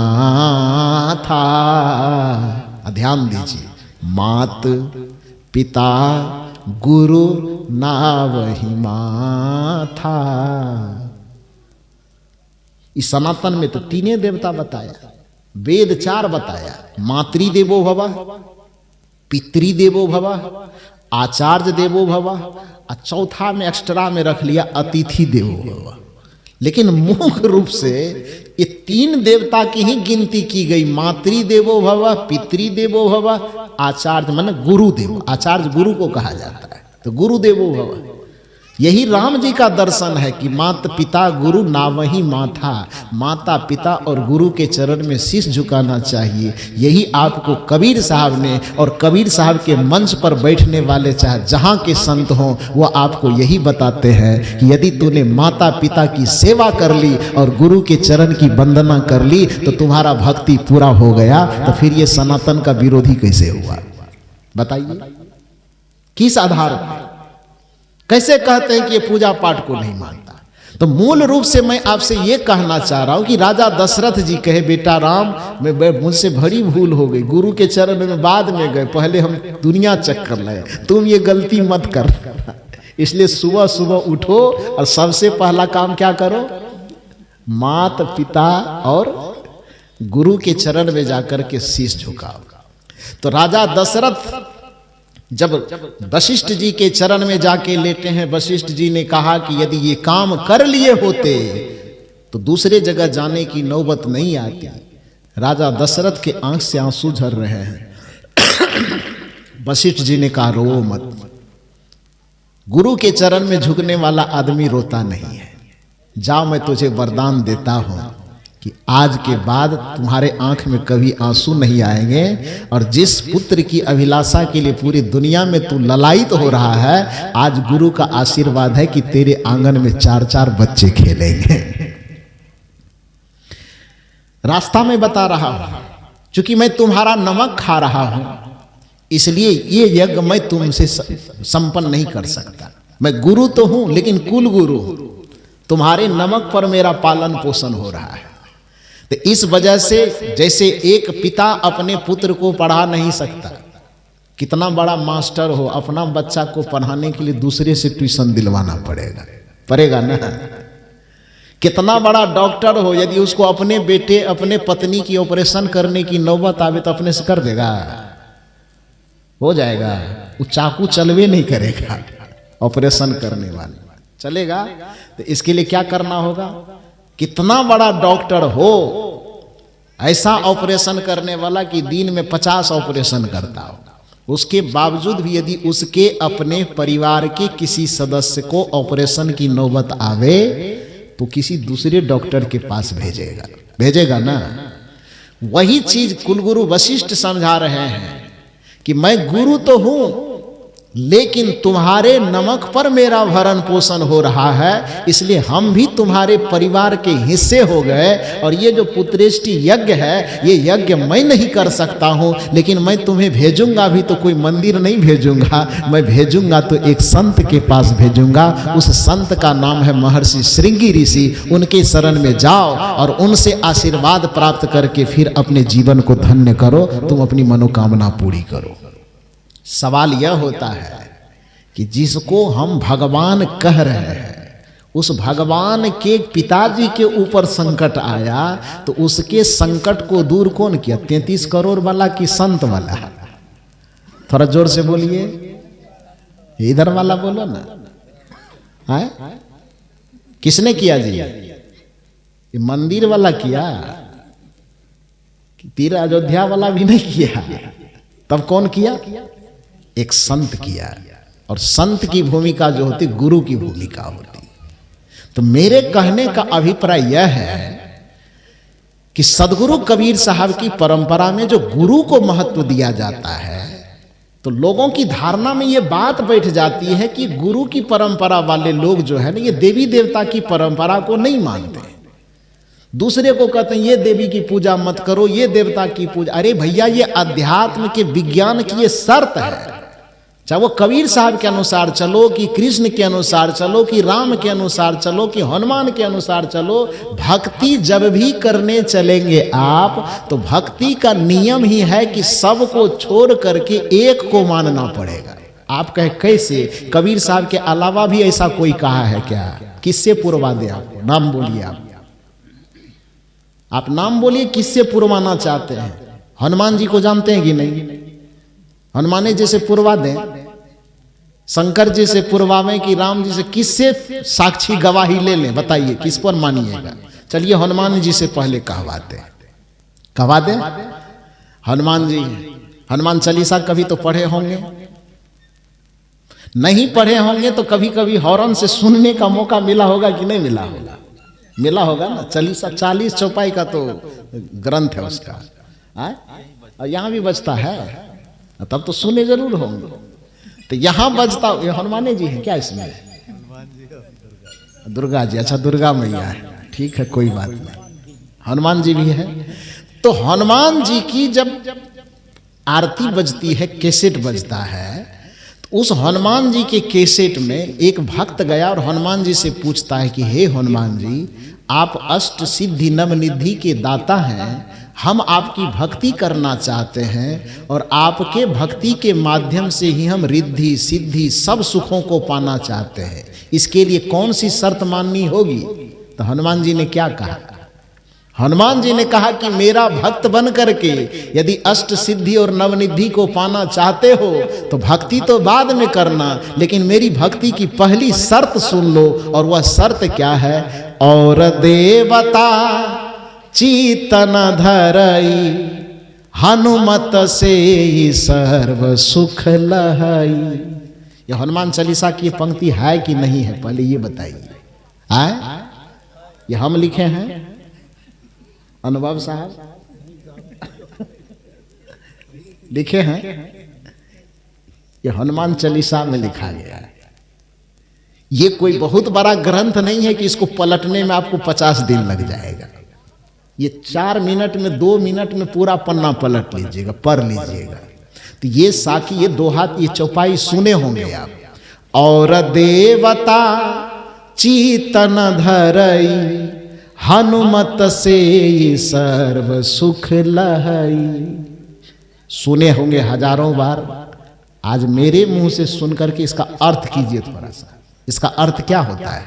ध्यान दीजिए, मात पिता गुरु नावहि माथा। इस सनातन में तो तीने देवता बताया, वेद 4 बताया, मातृदेवो भव, पितृदेवो भव, आचार्य देवो भव, और चौथा में एक्स्ट्रा में रख लिया अतिथि देवो भव। लेकिन मुख्य रूप से ये 3 देवता की ही गिनती की गई, मातृदेवो भव, पितृदेवो भव, आचार्य माने गुरुदेव। आचार्य गुरु को कहा जाता है, तो गुरुदेवो भव। यही राम जी का दर्शन है कि मात पिता गुरु नावहि माथा, माता पिता और गुरु के चरण में शीश झुकाना चाहिए। यही आपको कबीर साहब ने, और कबीर साहब के मंच पर बैठने वाले चाहे जहाँ के संत हों, वो आपको यही बताते हैं कि यदि तूने माता पिता की सेवा कर ली और गुरु के चरण की वंदना कर ली तो तुम्हारा भक्ति पूरा हो गया। तो फिर ये सनातन का विरोधी कैसे हुआ, बताइए? किस आधार पर, कैसे कहते हैं कि ये पूजा पाठ को नहीं मानता? तो मूल रूप से मैं आपसे ये कहना चाह रहा हूं कि राजा दशरथ जी कहे, बेटा राम, मुझसे बड़ी भूल हो गई, गुरु के चरण में बाद में गए, पहले हम दुनिया चेक कर ले, तुम ये गलती मत कर। इसलिए सुबह सुबह उठो और सबसे पहला काम क्या करो? माता पिता और गुरु के चरण में जाकर के शीश झुकाओ। तो राजा दशरथ जब वशिष्ठ जी के चरण में जाके लेटे हैं, वशिष्ठ जी ने कहा कि यदि ये काम कर लिए होते तो दूसरे जगह जाने की नौबत नहीं आती। राजा दशरथ के आंख से आंसू झर रहे हैं। वशिष्ठ जी ने कहा, रो मत, गुरु के चरण में झुकने वाला आदमी रोता नहीं है। जाओ, मैं तुझे वरदान देता हूं कि आज के बाद तुम्हारे आंख में कभी आंसू नहीं आएंगे, और जिस पुत्र की अभिलाषा के लिए पूरी दुनिया में तू ललायित हो रहा है, आज गुरु का आशीर्वाद है कि तेरे आंगन में 4-4 बच्चे खेलेंगे। रास्ता में बता रहा हूं, क्योंकि मैं तुम्हारा नमक खा रहा हूं, इसलिए ये यज्ञ मैं तुमसे संपन्न नहीं कर सकता। मैं गुरु तो हूं, लेकिन कुल गुरु हूं। तुम्हारे नमक पर मेरा पालन पोषण हो रहा है। तो इस वजह से जैसे एक पिता अपने पुत्र को पढ़ा नहीं सकता, कितना बड़ा मास्टर हो, अपना बच्चा को पढ़ाने के लिए दूसरे से ट्यूशन दिलवाना पड़ेगा ना। कितना बड़ा डॉक्टर हो, यदि उसको अपने बेटे अपने पत्नी की ऑपरेशन करने की नौबत आवे तो अपने से कर देगा? हो जाएगा? वो चाकू चलवे नहीं करेगा, ऑपरेशन करने वाले चलेगा। तो इसके लिए क्या करना होगा? कितना बड़ा डॉक्टर हो, ऐसा ऑपरेशन करने वाला कि दिन में 50 ऑपरेशन करता हो, उसके बावजूद भी यदि उसके अपने परिवार के किसी सदस्य को ऑपरेशन की नौबत आवे तो किसी दूसरे डॉक्टर के पास भेजेगा ना। वही चीज कुलगुरु वशिष्ठ समझा रहे हैं कि मैं गुरु तो हूं, लेकिन तुम्हारे नमक पर मेरा भरण पोषण हो रहा है, इसलिए हम भी तुम्हारे परिवार के हिस्से हो गए। और ये जो पुत्रेष्टि यज्ञ है, ये यज्ञ मैं नहीं कर सकता हूं, लेकिन मैं तुम्हें भेजूंगा भी तो कोई मंदिर नहीं भेजूंगा, मैं भेजूंगा तो एक संत के पास भेजूंगा। उस संत का नाम है महर्षि श्रृंगी ऋषि। उनके शरण में जाओ और उनसे आशीर्वाद प्राप्त करके फिर अपने जीवन को धन्य करो, तुम अपनी मनोकामना पूरी करो। सवाल यह होता है कि जिसको हम भगवान कह रहे हैं, उस भगवान के पिताजी के ऊपर संकट आया तो उसके संकट को दूर कौन किया? 33 करोड़ वाला कि संत वाला? थोड़ा जोर से बोलिए, इधर वाला बोलो ना। है? किसने किया जी? ये मंदिर वाला किया? तीर अयोध्या वाला भी नहीं किया। तब कौन किया? एक संत किया। और संत की भूमिका जो होती, गुरु की भूमिका होती। तो मेरे कहने का अभिप्राय यह है कि सदगुरु कबीर साहब की परंपरा में जो गुरु को महत्व दिया जाता है, तो लोगों की धारणा में ये बात बैठ जाती है कि गुरु की परंपरा वाले लोग जो है ना, ये देवी देवता की परंपरा को नहीं मानते। दूसरे को कहते हैं ये देवी की पूजा मत करो, ये देवता की पूजा। अरे भैया, ये अध्यात्म के विज्ञान की ये शर्त है। चाहे वो कबीर साहब के अनुसार चलो, कि कृष्ण के अनुसार चलो, कि राम के अनुसार चलो, कि हनुमान के अनुसार चलो, भक्ति जब भी करने चलेंगे आप, तो भक्ति का नियम ही है कि सबको छोड़ करके एक को मानना पड़ेगा। आप कहे कैसे? कबीर साहब के अलावा भी ऐसा कोई कहा है क्या? किससे पुरवा दे? आपको नाम बोलिए। आप नाम बोलिए, किससे पुरवाना चाहते हैं? हनुमान जी को जानते हैं कि नहीं? हनुमान जी से पुरवा दें, शंकर जी से पुरवावें कि राम जी से? किससे साक्षी गवाही ले लें? बताइए किस पर मानिएगा? चलिए हनुमान जी से पहले कहवा दें। हनुमान जी, हनुमान चालीसा कभी तो पढ़े होंगे, नहीं पढ़े होंगे तो कभी कभी हॉर्न से सुनने का मौका मिला होगा कि नहीं मिला होगा? मिला होगा ना। चालीसा 40 चौपाई का तो ग्रंथ है उसका, और यहाँ भी बजता है, तब तो सुने जरूर होंगे। तो यहाँ बजता, ये हनुमान जी है क्या इसमें? दुर्गा जी, अच्छा दुर्गा मैया है, ठीक है, कोई बात नहीं। हनुमान जी भी है। तो हनुमान जी की जब आरती बजती है, कैसेट बजता है, तो उस हनुमान जी के कैसेट में एक भक्त गया और हनुमान जी से पूछता है कि हे हनुमान जी, आप अष्ट सिद्धि नवनिधि के दाता हैं, हम आपकी भक्ति करना चाहते हैं और आपके भक्ति के माध्यम से ही हम रिद्धि सिद्धि सब सुखों को पाना चाहते हैं। इसके लिए कौन सी शर्त माननी होगी? तो हनुमान जी ने क्या कहा? हनुमान जी ने कहा कि मेरा भक्त बन करके यदि अष्ट सिद्धि और नवनिधि को पाना चाहते हो तो भक्ति तो बाद में करना, लेकिन मेरी भक्ति की पहली शर्त सुन लो। और वह शर्त क्या है? और देवता चीतन धरई, हनुमत से सर्व सुख लहई। ये हनुमान चालीसा की पंक्ति है कि नहीं है? पहले ये बताइए। आए ये हम लिखे हैं, अनुभव साहब लिखे हैं, ये हनुमान चालीसा में लिखा गया है। ये कोई बहुत बड़ा ग्रंथ नहीं है कि इसको पलटने में आपको 50 दिन लग जाएगा। ये 4 मिनट में 2 मिनट में पूरा पन्ना पलट लीजिएगा, पढ़ लीजिएगा। तो ये साखी, ये दोहात, ये चौपाई सुने होंगे आप। और देवता चीतन धरई, हनुमत से सर्व सुख लहई। सुने होंगे हजारों बार। आज मेरे मुंह से सुनकर के इसका अर्थ कीजिए थोड़ा सा। इसका अर्थ क्या होता है?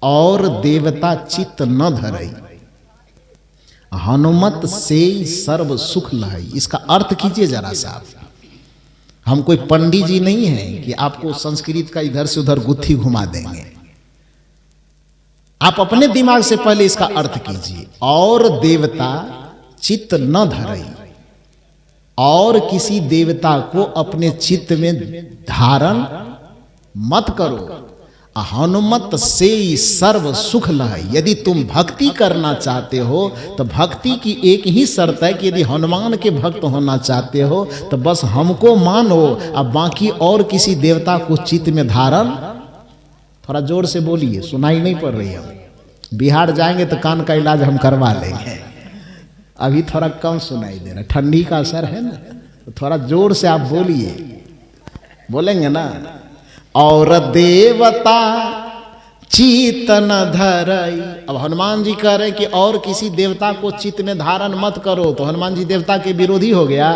और देवता चित्त न धरई, हनुमत से सर्व सुख लहई। इसका अर्थ कीजिए जरा सा। हम कोई पंडित जी नहीं हैं कि आपको संस्कृत का इधर से उधर गुत्थी घुमा देंगे। आप अपने दिमाग से पहले इसका अर्थ कीजिए। और देवता चित्त न धरई, और किसी देवता को अपने चित्त में धारण मत करो। हनुमत से सर्व सुख लहई। यदि तुम भक्ति करना चाहते हो तो भक्ति की एक ही शर्त है कि यदि हनुमान के भक्त होना चाहते हो तो बस हमको मानो, अब बाकी और किसी देवता को चित्त में धारण। थोड़ा जोर से बोलिए, सुनाई नहीं पड़ रही है। बिहार जाएंगे तो कान का इलाज हम करवा लेंगे। अभी थोड़ा कम सुनाई दे रहा, ठंडी का असर है ना, तो थोड़ा जोर से आप बोलिए। बोलेंगे ना? और देवता चितन धरई। अब हनुमान जी कह रहे कि और किसी देवता को चित्त में धारण मत करो, तो हनुमान जी देवता के विरोधी हो गया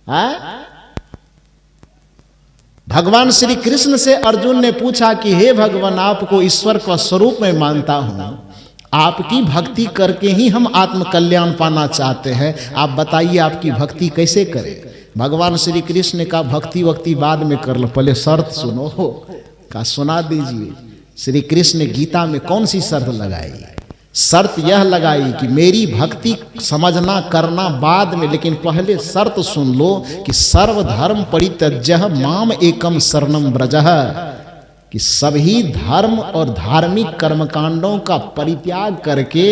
है? भगवान श्री कृष्ण से अर्जुन ने पूछा कि हे भगवान, आपको ईश्वर का स्वरूप में मानता हूं, आपकी भक्ति करके ही हम आत्म कल्याण पाना चाहते हैं, आप बताइए आपकी भक्ति कैसे करें? भगवान श्री कृष्ण ने कहा भक्ति वक्ति बाद में कर लो, पहले शर्त सुनो। का सुना दीजिए। श्री कृष्ण ने गीता में कौन सी शर्त लगाई? शर्त यह लगाई कि मेरी भक्ति समझना करना बाद में, लेकिन पहले शर्त सुन लो कि सर्वधर्म परित्यज्य माम एकम शरणम ब्रजः। कि सभी धर्म और धार्मिक कर्मकांडों का परित्याग करके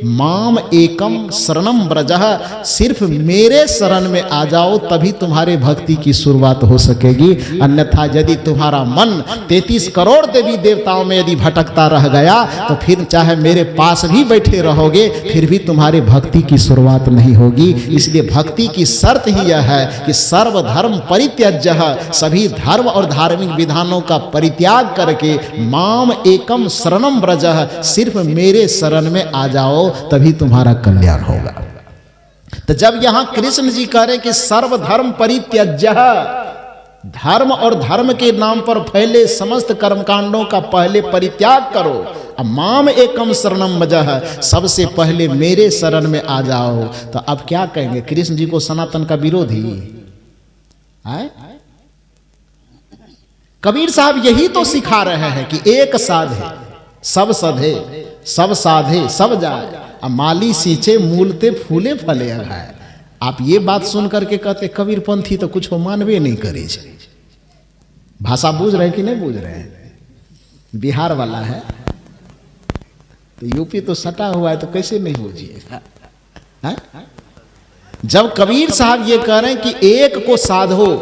माम एकम शरणम ब्रजः, सिर्फ मेरे शरण में आ जाओ, तभी तुम्हारे भक्ति की शुरुआत हो सकेगी। अन्यथा यदि तुम्हारा मन 33 करोड़ देवी देवताओं में यदि भटकता रह गया तो फिर चाहे मेरे पास भी बैठे रहोगे, फिर भी तुम्हारे भक्ति की शुरुआत नहीं होगी। इसलिए भक्ति की शर्त ही यह है कि सर्वधर्म परित्यज्य, सभी धर्म और धार्मिक विधानों का परित्याग करके माम एकम शरणम ब्रजः, सिर्फ मेरे शरण में आ जाओ, तभी तुम्हारा कल्याण होगा। तो जब यहां कृष्ण जी कह रहे कि सर्वधर्म परित्यज्य, धर्म और धर्म के नाम पर फैले समस्त कर्मकांडों का पहले परित्याग करो, अब माम एकम शरणम ब्रजः, सबसे पहले मेरे शरण में आ जाओ, तो अब क्या कहेंगे? कृष्ण जी को सनातन का विरोधी है? कबीर साहब यही तो सिखा रहे हैं कि एक साधे सब सधे, सब साधे सब जाए, माली सींचे मूलते फूले फले है। आप ये बात सुन करके कहते कबीरपंथी तो कुछ मानवे नहीं करे। भाषा बूझ रहे कि नहीं बूझ रहे हैं? बिहार वाला है तो यूपी तो सटा हुआ है, तो कैसे नहीं बूझिए? जब कबीर साहब ये कह रहे हैं कि एक को साधो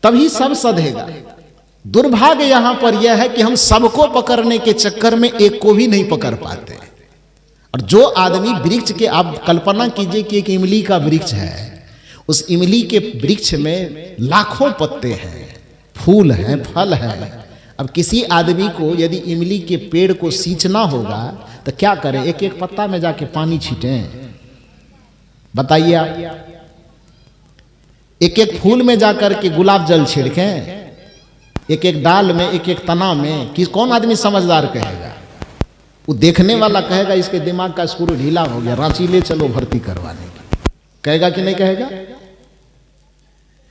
तभी सब सधेगा, दुर्भाग्य यहां पर यह है कि हम सबको पकड़ने के चक्कर में एक को भी नहीं पकड़ पाते। और जो आदमी वृक्ष के, आप कल्पना कीजिए कि एक इमली का वृक्ष है, उस इमली के वृक्ष में लाखों पत्ते हैं, फूल हैं, फल है। अब किसी आदमी को यदि इमली के पेड़ को सींचना होगा तो क्या करें? एक एक पत्ता में जाके पानी छींटें? बताइए आप। एक एक फूल में जाकर के गुलाब जल छिड़कें? एक एक डाल में, एक एक तना में? कि कौन आदमी समझदार कहेगा? वो देखने वाला कहेगा इसके दिमाग का स्क्रू ढीला हो गया, रांची ले चलो भर्ती करवाने की। कहेगा कि नहीं कहेगा?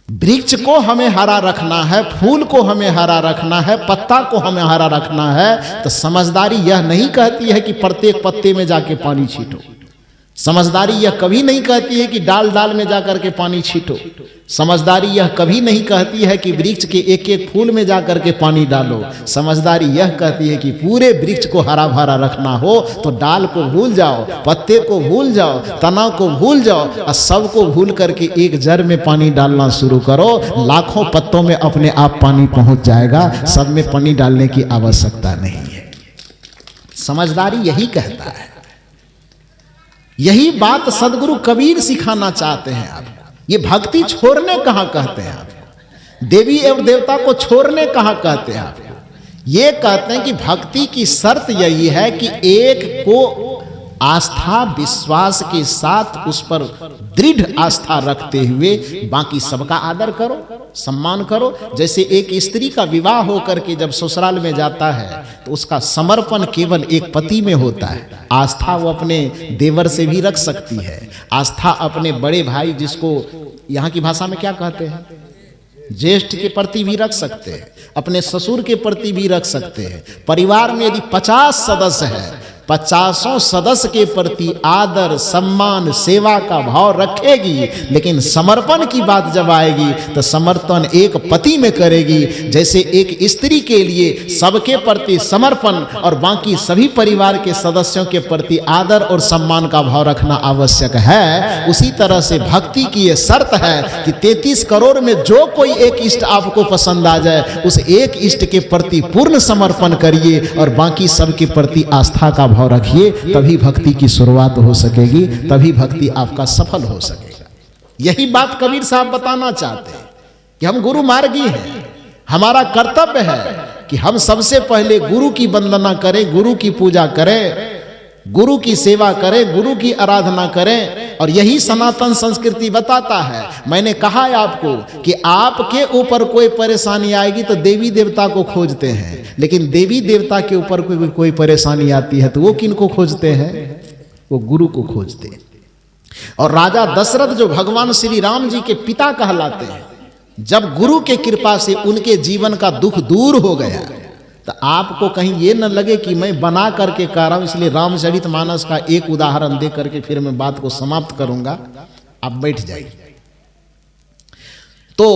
वृक्ष को हमें हरा रखना है, फूल को हमें हरा रखना है, पत्ता को हमें हरा रखना है, तो समझदारी यह नहीं कहती है कि प्रत्येक पत्ते में जाके पानी छींटो। समझदारी यह कभी नहीं कहती है कि डाल डाल में जाकर के पानी छींटो। समझदारी यह कभी नहीं कहती है कि वृक्ष के एक एक फूल में जाकर के पानी डालो। समझदारी यह कहती है कि पूरे वृक्ष को हरा भरा रखना हो तो डाल को भूल जाओ, पत्ते को भूल जाओ, तना को भूल जाओ, और सबको भूल करके एक जड़ में पानी डालना शुरू करो। लाखों पत्तों में अपने आप पानी पहुंच जाएगा, सब में पानी डालने की आवश्यकता नहीं है। समझदारी यही कहता है। यही बात सदगुरु कबीर सिखाना चाहते हैं आपको। ये भक्ति छोड़ने कहां कहते हैं आपको? देवी एवं देवता को छोड़ने कहां कहते हैं आपको? ये कहते हैं कि भक्ति की शर्त यही है कि एक को आस्था विश्वास के साथ उस पर दृढ़ आस्था रखते हुए बाकी सबका आदर करो, सम्मान करो। जैसे एक स्त्री का विवाह होकर के जब ससुराल में जाता है तो उसका समर्पण केवल एक पति में होता है। आस्था वो अपने देवर से भी रख सकती है, आस्था अपने बड़े भाई, जिसको यहाँ की भाषा में क्या कहते हैं, ज्येष्ठ के प्रति भी रख सकते हैं, अपने ससुर के प्रति भी रख सकते हैं। परिवार में यदि 50 सदस्य है, 50 सदस्य के प्रति आदर सम्मान सेवा का भाव रखेगी, लेकिन समर्पण की बात जब आएगी तो समर्पण एक पति में करेगी। जैसे एक स्त्री के लिए सबके प्रति समर्पण और बाकी सभी परिवार के सदस्यों के प्रति आदर और सम्मान का भाव रखना आवश्यक है, उसी तरह से भक्ति की यह शर्त है कि 33 करोड़ में जो कोई एक इष्ट आपको पसंद आ जाए, उस एक इष्ट के प्रति पूर्ण समर्पण करिए और बाकी सबके प्रति आस्था का भाव रखिए, तभी भक्ति की शुरुआत हो सकेगी, तभी भक्ति आपका सफल हो सकेगा। यही बात कबीर साहब बताना चाहते हैं कि हम गुरु मार्गी हैं। हमारा कर्तव्य है कि हम सबसे पहले गुरु की वंदना करें, गुरु की पूजा करें, गुरु की सेवा करें, गुरु की आराधना करें। और यही सनातन संस्कृति बताता है। मैंने कहा है आपको कि आपके ऊपर कोई परेशानी आएगी तो देवी देवता को खोजते हैं, लेकिन देवी देवता के ऊपर कोई परेशानी आती है तो वो किन को खोजते हैं? वो गुरु को खोजते हैं। और राजा दशरथ जो भगवान श्री राम जी के पिता कहलाते हैं, जब गुरु के कृपा से उनके जीवन का दुख दूर हो गया, तो आपको कहीं ये न लगे कि मैं बना करके कह रहा हूं, इसलिए रामचरितमानस का एक उदाहरण दे करके फिर मैं बात को समाप्त करूंगा, आप बैठ जाइए। तो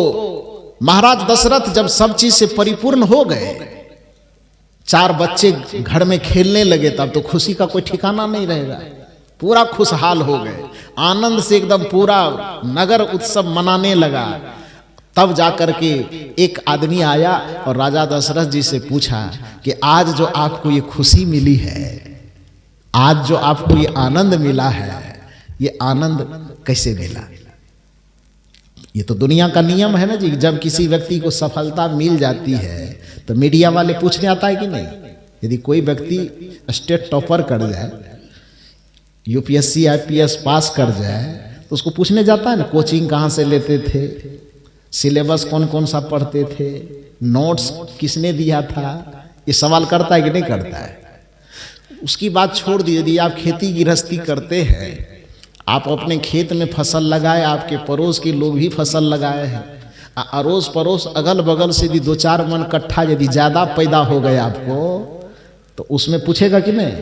महाराज दशरथ जब सब चीज से परिपूर्ण हो गए, 4 बच्चे घर में खेलने लगे, तब तो खुशी का कोई ठिकाना नहीं रहेगा। पूरा खुशहाल हो गए, आनंद से एकदम पूरा नगर उत्सव मनाने लगा। तब जाकर के एक आदमी आया और राजा दशरथ जी से पूछा कि आज जो आपको ये खुशी मिली है, आज जो आपको ये आनंद मिला है, ये आनंद कैसे मिला? ये तो दुनिया का नियम है ना जी, जब किसी व्यक्ति को सफलता मिल जाती है तो मीडिया वाले पूछने आता है कि नहीं। यदि कोई व्यक्ति स्टेट टॉपर कर जाए, यूपीएससी आईपीएस पास कर जाए, तो उसको पूछने जाता है ना, कोचिंग कहाँ से लेते थे, सिलेबस कौन कौन सा पढ़ते थे, नोट्स किसने दिया था, ये सवाल करता है कि नहीं करता है। उसकी बात छोड़ दीजिए, यदि आप खेती गृहस्थी करते हैं, आप अपने खेत में फसल लगाए, आपके पड़ोस के लोग भी फसल लगाए हैं, अड़ोस पड़ोस अगल बगल से भी 2-4 मन कट्ठा यदि ज़्यादा पैदा हो गए आपको, तो उसमें पूछेगा कि नहीं?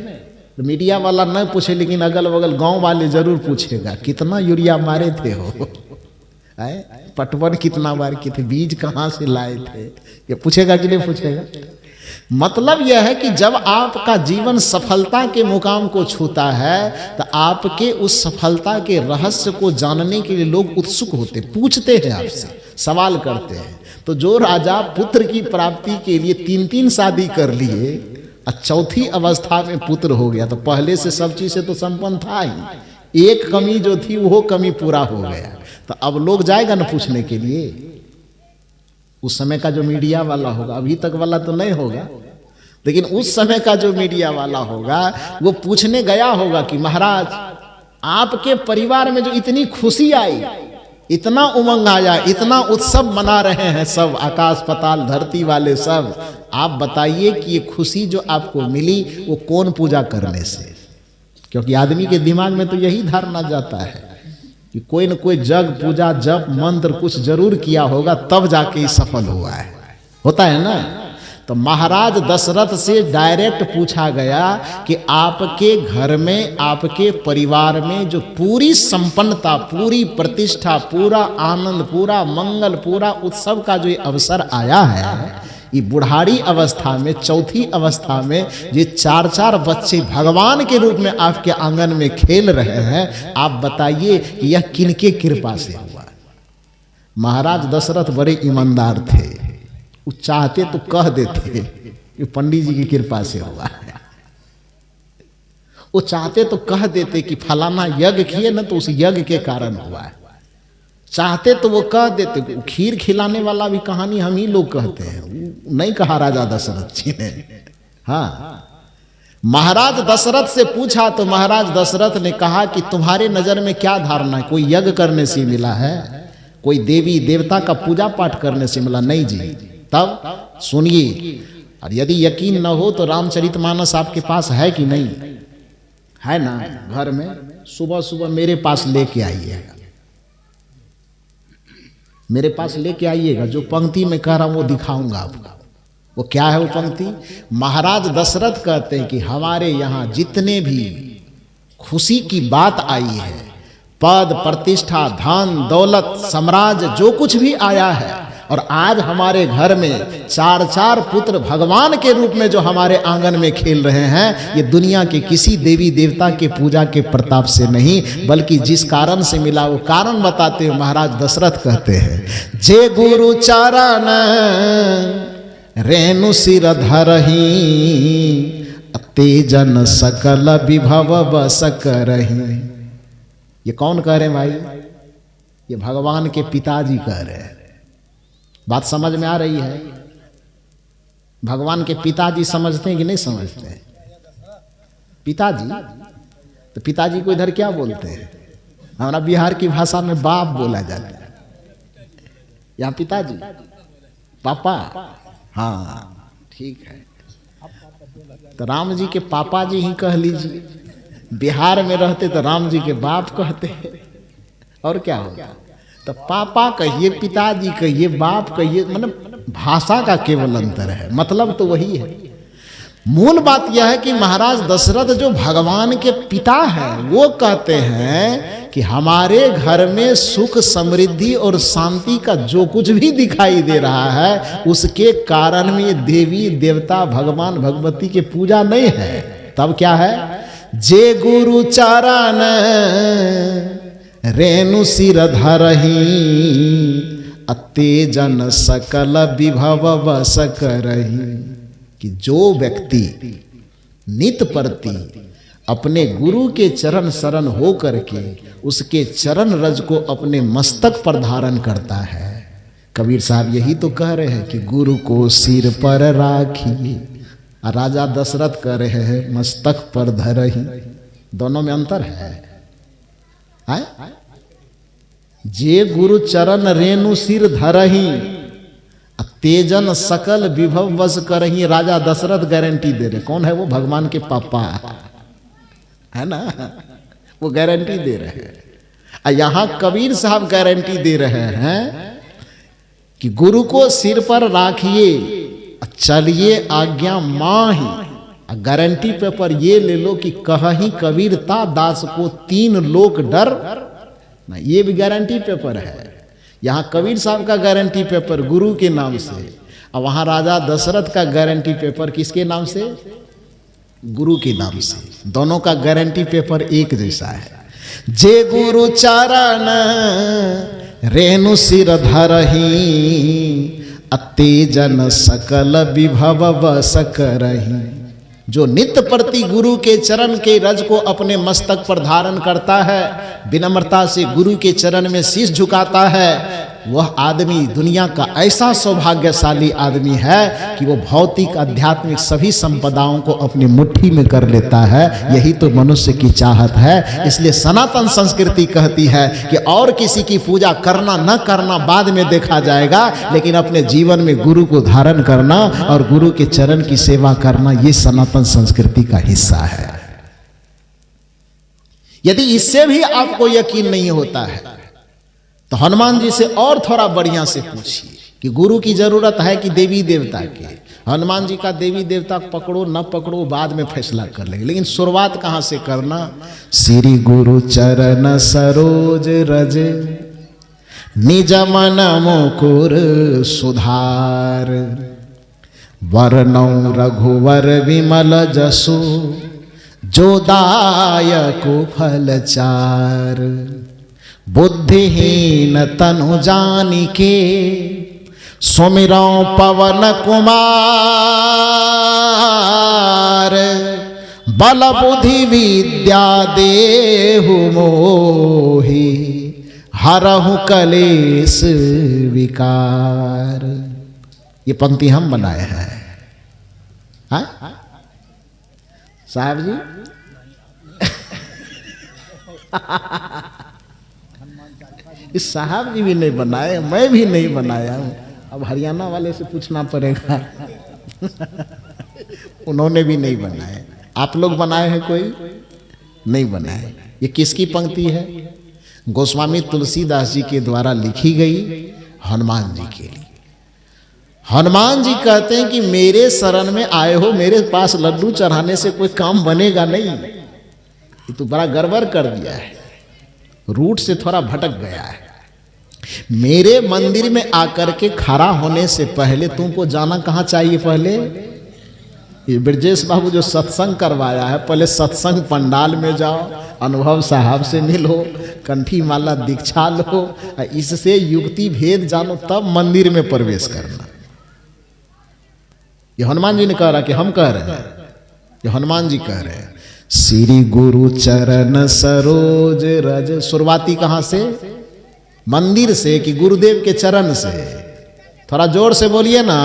तो मीडिया वाला नहीं पूछे, लेकिन अगल बगल गांव वाले जरूर पूछेगा, कितना यूरिया मारे थे हो, पटवन कितना बार किए थे, बीज कहाँ से लाए थे, ये पूछेगा कि नहीं पूछेगा? मतलब यह है कि जब आपका जीवन सफलता के मुकाम को छूता है, तो आपके उस सफलता के रहस्य को जानने के लिए लोग उत्सुक होते, पूछते हैं आपसे, सवाल करते हैं। तो जो राजा पुत्र की प्राप्ति के लिए 3-3 शादी कर लिए और चौथी अवस्था में पुत्र हो गया, तो पहले से सब चीज से तो संपन्न था ही, एक कमी जो थी वो कमी पूरा हो गया। तो अब लोग जाएगा ना पूछने के लिए। उस समय का जो मीडिया वाला होगा, अभी तक वाला तो नहीं होगा, लेकिन उस समय का जो मीडिया वाला होगा वो पूछने गया होगा कि महाराज आपके परिवार में जो इतनी खुशी आई, इतना उमंग आया, इतना उत्सव मना रहे हैं सब, आकाश पताल धरती वाले सब, आप बताइए कि ये खुशी जो आपको मिली वो कौन पूजा करने से? क्योंकि आदमी के दिमाग में तो यही धारणा जाता है कि कोई न कोई जग पूजा जप मंत्र कुछ जरूर किया होगा, तब जाके ही सफल हुआ है, होता है ना। तो महाराज दशरथ से डायरेक्ट पूछा गया कि आपके घर में, आपके परिवार में जो पूरी संपन्नता, पूरी प्रतिष्ठा, पूरा आनंद, पूरा मंगल, पूरा उत्सव का जो ये अवसर आया है, ये बुढ़ारी अवस्था में, चौथी अवस्था में, ये 4-4 बच्चे भगवान के रूप में आपके आंगन में खेल रहे हैं, आप बताइए कि यह किनके कृपा से हुआ? महाराज दशरथ बड़े ईमानदार थे, वो चाहते तो कह देते कि पंडित जी की कृपा से हुआ है, वो चाहते तो कह देते कि फलाना यज्ञ किए ना तो उस यज्ञ के कारण हुआ है, चाहते तो वो कह देते। खीर खिलाने वाला भी कहानी हम ही लोग कहते हैं, नहीं कहा राजा दशरथ जी ने। हाँ, महाराज दशरथ से पूछा तो महाराज दशरथ ने कहा कि तुम्हारे नजर में क्या धारणा है, कोई यज्ञ करने से मिला है, कोई देवी देवता का पूजा पाठ करने से मिला? नहीं जी। तब सुनिए, और यदि यकीन न हो तो रामचरितमानस आपके पास है कि नहीं है? ना, घर में सुबह सुबह मेरे पास लेके आइएगा, मेरे पास लेके आइएगा। जो पंक्ति में कह रहा हूं वो दिखाऊंगा आपको। वो क्या है वो पंक्ति? महाराज दशरथ कहते हैं कि हमारे यहाँ जितने भी खुशी की बात आई है, पद प्रतिष्ठा धन दौलत साम्राज्य जो कुछ भी आया है, और आज हमारे घर में 4-4 पुत्र भगवान के रूप में जो हमारे आंगन में खेल रहे हैं, ये दुनिया के किसी देवी देवता के पूजा के प्रताप से नहीं, बल्कि जिस कारण से मिला वो कारण बताते हुए महाराज दशरथ कहते हैं, जे गुरु चरण रेणु सिर धरही, तेजन सकल विभव बस करही। ये कौन कह रहे हैं भाई? ये भगवान के पिताजी कह रहे हैं। बात समझ में आ रही है? भगवान के पिताजी समझते हैं कि नहीं समझते हैं? पिताजी, तो पिताजी को इधर क्या बोलते हैं? हमारा बिहार की भाषा में बाप बोला जाता है, यहाँ पिताजी, पापा। हाँ ठीक है, तो राम जी के पापा जी ही कह लीजिए। बिहार में रहते तो राम जी के बाप कहते हैं, और क्या होगा? तो पापा कहिए, पिताजी कहिए, बाप कहिए, मतलब भाषा का केवल अंतर है, मतलब तो वही है। मूल बात यह है कि महाराज दशरथ जो भगवान के पिता हैं, वो कहते हैं कि हमारे घर में सुख समृद्धि और शांति का जो कुछ भी दिखाई दे रहा है उसके कारण में देवी देवता भगवान भगवती की पूजा नहीं है। तब क्या है? जे गुरु चरण रेणु सिर धरही अतेजन सकल विभव बस करही। कि जो व्यक्ति नित प्रति अपने गुरु के चरण शरण हो करके उसके चरण रज को अपने मस्तक पर धारण करता है। कबीर साहब यही तो कह रहे हैं कि गुरु को सिर पर राखिए, राजा दशरथ कह रहे हैं मस्तक पर धरही। दोनों में अंतर है? जे गुरु चरण रेणु सिर धरही तेजन सकल विभव वश करही, राजा दशरथ गारंटी दे रहे। कौन है वो? भगवान के पापा है ना, वो गारंटी दे रहे हैं। यहां कबीर साहब गारंटी दे रहे हैं कि गुरु को सिर पर राखिए, चलिए आज्ञा माही। गारंटी पेपर ये ले लो कि कहीं कबीरता दास को 3 लोक डर ना, ये भी गारंटी पेपर है। यहां कबीर साहब का गारंटी पेपर गुरु के नाम से, और वहां राजा दशरथ का गारंटी पेपर किसके नाम से? गुरु के नाम से। दोनों का गारंटी पेपर एक जैसा है। जे गुरु चरण रेणु सिर धरही अतेजन सकल विभव बस करही। जो नित्य प्रति गुरु के चरण के रज को अपने मस्तक पर धारण करता है, विनम्रता से गुरु के चरण में शीश झुकाता है, वह आदमी दुनिया का ऐसा सौभाग्यशाली आदमी है कि वो भौतिक आध्यात्मिक सभी संपदाओं को अपनी मुट्ठी में कर लेता है। यही तो मनुष्य की चाहत है। इसलिए सनातन संस्कृति कहती है कि और किसी की पूजा करना न करना बाद में देखा जाएगा, लेकिन अपने जीवन में गुरु को धारण करना और गुरु के चरण की सेवा करना, ये सनातन संस्कृति का हिस्सा है। यदि इससे भी आपको यकीन नहीं होता है तो हनुमान जी से और थोड़ा बढ़िया से पूछिए कि गुरु की जरूरत है कि देवी देवता की। हनुमान जी का देवी देवता पकड़ो न पकड़ो बाद में फैसला कर लेंगे, लेकिन शुरुआत कहां से करना? श्री गुरु चरण सरोज रज निज मन मुकुर सुधार वरनौ रघुवर विमल जसु जो दायको फल चार। बुद्धिहीन तनु जानिके सुमिरौ पवन कुमार बल बुद्धि विद्या देहु मोहि हरहु कलेश विकार। ये पंक्ति हम बनाए हैं साहब जी। इस साहब जी भी नहीं बनाए, मैं भी नहीं बनाया हूं। अब हरियाणा वाले से पूछना पड़ेगा उन्होंने भी नहीं बनाए। आप लोग बनाए हैं? कोई नहीं बनाए। ये किसकी पंक्ति है? गोस्वामी तुलसीदास जी के द्वारा लिखी गई हनुमान जी के लिए। हनुमान जी कहते हैं कि मेरे शरण में आए हो, मेरे पास लड्डू चढ़ाने से कोई काम बनेगा नहीं। ये तो बड़ा गड़बड़ कर दिया है, रूट से थोड़ा भटक गया है। मेरे मंदिर में आकर के खड़ा होने से पहले तुमको जाना कहाँ चाहिए? पहले ये ब्रजेश बाबू जो सत्संग करवाया है, पहले सत्संग पंडाल में जाओ, अनुभव साहब से मिलो, कंठी माला दीक्षा लो, इससे युक्ति भेद जानो, तब मंदिर में प्रवेश करना। ये हनुमान जी ने कह रहा कि हम कह रहे हैं, ये हनुमान जी कह रहे हैं। श्री गुरु चरण सरोज रज। शुरुआती कहां से? मंदिर से कि गुरुदेव के चरण से? थोड़ा जोर से बोलिए ना,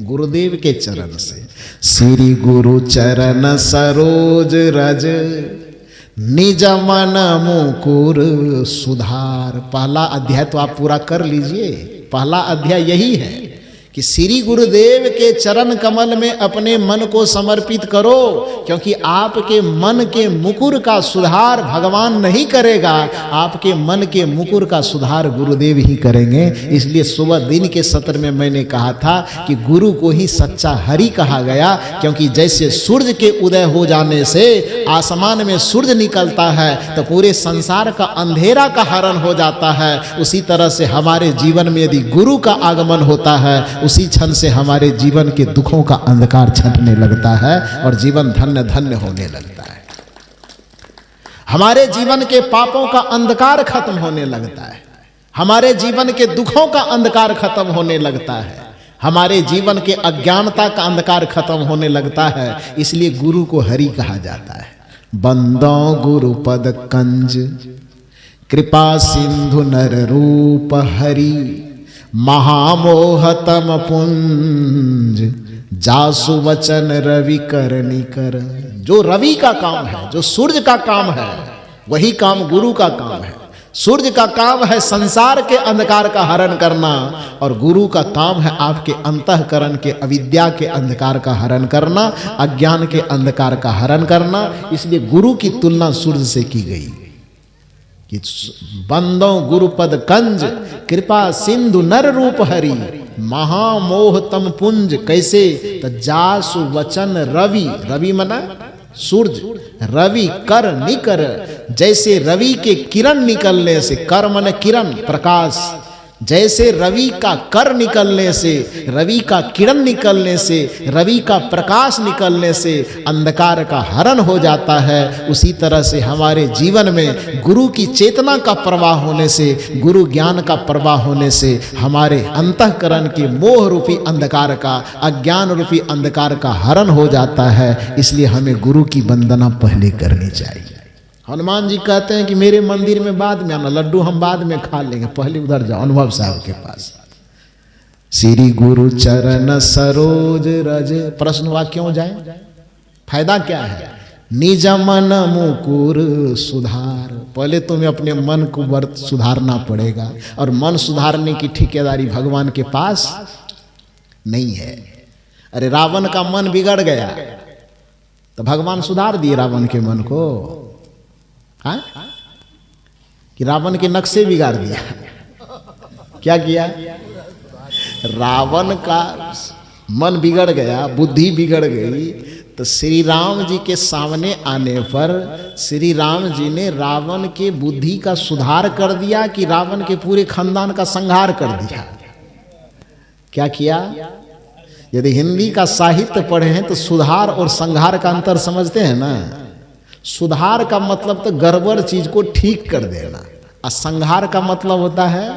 गुरुदेव के चरण से। श्री गुरु चरण सरोज रज निज मन मुकुर सुधार। पहला अध्याय तो आप पूरा कर लीजिए। पहला अध्याय यही है कि श्री गुरुदेव के चरण कमल में अपने मन को समर्पित करो, क्योंकि आपके मन के मुकुर का सुधार भगवान नहीं करेगा, आपके मन के मुकुर का सुधार गुरुदेव ही करेंगे। इसलिए सुबह दिन के सत्र में मैंने कहा था कि गुरु को ही सच्चा हरि कहा गया, क्योंकि जैसे सूर्य के उदय हो जाने से आसमान में सूर्य निकलता है तो पूरे संसार का अंधेरा का हरण हो जाता है, उसी तरह से हमारे जीवन में यदि गुरु का आगमन होता है, उसी क्षण से हमारे जीवन के दुखों का अंधकार छंटने लगता है और जीवन धन्य धन्य होने लगता है। हमारे जीवन के पापों का अंधकार खत्म होने लगता है, हमारे जीवन के दुखों का अंधकार खत्म होने लगता है, हमारे जीवन के अज्ञानता का अंधकार खत्म होने लगता है। इसलिए गुरु को हरि कहा जाता है। बंदो गुरु पद कंज कृपा सिंधु नर रूप हरि, महामोहतम पुंज जासु वचन रवि करनी कर। जो रवि का काम है, जो सूर्य का काम है, वही काम गुरु का काम है। सूर्य का काम है संसार के अंधकार का हरण करना, और गुरु का काम है आपके अंतःकरण के अविद्या के अंधकार का हरण करना, अज्ञान के अंधकार का हरण करना। इसलिए गुरु की तुलना सूर्य से की गई कि बंदो गुरुपद कंज कृपा सिंधु नर रूप हरि, महामोहतम पुंज। कैसे? तो जासु वचन रवि, रवि मना सूर्य, रवि कर निकर। जैसे रवि के किरण निकलने से, कर मन किरण प्रकाश, जैसे रवि का कर निकलने से, रवि का किरण निकलने से, रवि का प्रकाश निकलने से अंधकार का हरण हो जाता है, उसी तरह से हमारे जीवन में गुरु की चेतना का प्रवाह होने से, गुरु ज्ञान का प्रवाह होने से हमारे अंतःकरण के मोह रूपी अंधकार का, अज्ञान रूपी अंधकार का हरण हो जाता है। इसलिए हमें गुरु की वंदना पहले करनी चाहिए। हनुमान जी कहते हैं कि मेरे मंदिर में बाद में आना, लड्डू हम बाद में खा लेंगे, पहले उधर जाओ अनुभव साहब के पास। श्री गुरु चरण सरोज रज। प्रश्न हुआ क्यों जाए? फायदा क्या है? निज मन मुकुर सुधार। पहले तुम्हें अपने मन को वर्त सुधारना पड़ेगा, और मन सुधारने की ठेकेदारी भगवान के पास नहीं है। अरे रावण का मन बिगड़ गया तो भगवान सुधार दिए रावण के मन को? हाँ? कि रावण के नक्शे बिगाड़ दिया? क्या किया? रावण का मन बिगड़ गया, बुद्धि बिगड़ गई, तो श्री राम जी के सामने आने पर श्री राम जी ने रावण के बुद्धि का सुधार कर दिया कि रावण के पूरे खानदान का संहार कर दिया? क्या किया? यदि हिंदी का साहित्य पढ़े हैं तो सुधार और संहार का अंतर समझते हैं ना? सुधार का मतलब तो गड़बड़ चीज को ठीक कर देना, और संहार का मतलब होता है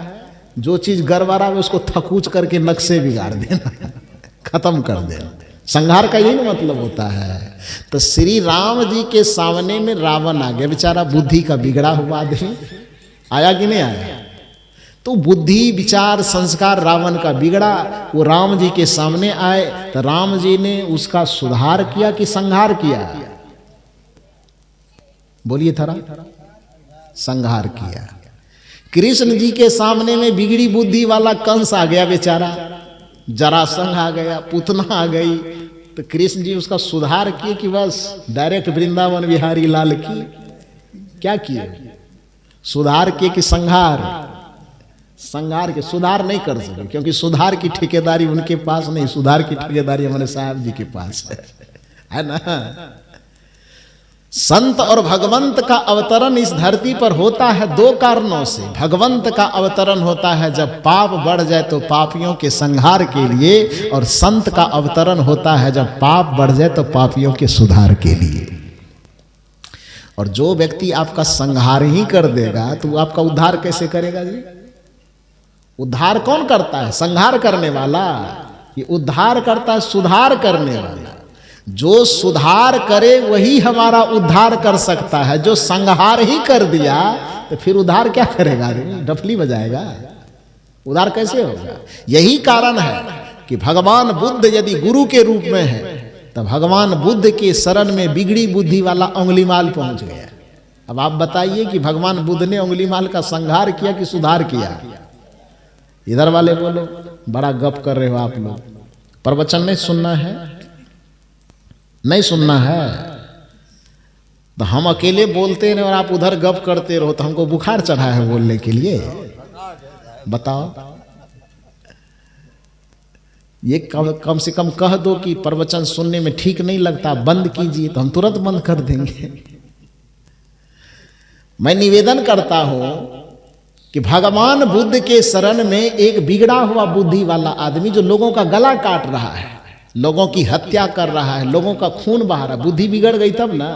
जो चीज गड़बड़ा है उसको थकूच करके नक्शे बिगाड़ देना, खत्म कर देना। संहार का यही मतलब होता है। तो श्री राम जी के सामने में रावण आ गया, बेचारा बुद्धि का बिगड़ा हुआ आदमी, आया कि नहीं आया? तो बुद्धि विचार संस्कार रावण का बिगड़ा, वो राम जी के सामने आए तो राम जी ने उसका सुधार किया कि संहार किया? बोलिए थरा। संहार किया। कृष्ण जी के सामने में बिगड़ी बुद्धि वाला कंस आ गया, बेचारा जरासंध आ गया, पूतना आ गई, तो कृष्ण जी उसका सुधार किए कि बस डायरेक्ट वृंदावन बिहारी लाल की? क्या किए? सुधार किए कि संहार? संहार के सुधार नहीं कर सके, क्योंकि सुधार की ठेकेदारी उनके पास नहीं, सुधार की ठेकेदारी हमारे साहब जी के पास है ना। संत और भगवंत का अवतरण इस धरती पर होता है दो कारणों से। भगवंत का अवतरण होता है जब पाप बढ़ जाए तो पापियों के संहार के लिए, और संत का अवतरण होता है जब पाप बढ़ जाए तो पापियों के सुधार के लिए। और जो व्यक्ति आपका संहार ही कर देगा तो वो आपका उद्धार कैसे करेगा जी? उद्धार कौन करता है? संहार करने वाला। ये उद्धार करता है सुधार करने वाला। जो सुधार करे वही हमारा उद्धार कर सकता है। जो संहार ही कर दिया तो फिर उद्धार क्या करेगा? डफली बजाएगा, उद्धार कैसे होगा? यही कारण है कि भगवान बुद्ध यदि गुरु के रूप में है तो भगवान बुद्ध के शरण में बिगड़ी बुद्धि वाला अंगुलीमाल पहुंच गया। अब आप बताइए कि भगवान बुद्ध ने अंगुलीमाल का संहार किया कि सुधार किया? इधर वाले बोलो, बड़ा गप कर रहे हो आप लोग, प्रवचन नहीं सुनना है, नहीं सुनना है तो हम अकेले बोलते रहे और आप उधर गप करते रहो तो हमको बुखार चढ़ा है बोलने के लिए? बताओ। ये कम से कम कह दो कि प्रवचन सुनने में ठीक नहीं लगता, बंद कीजिए, तो हम तुरंत बंद कर देंगे। मैं निवेदन करता हूं कि भगवान बुद्ध के शरण में एक बिगड़ा हुआ बुद्धि वाला आदमी जो लोगों का गला काट रहा है, लोगों की हत्या कर रहा है, लोगों का खून बहा रहा है, बुद्धि बिगड़ गई तब ना।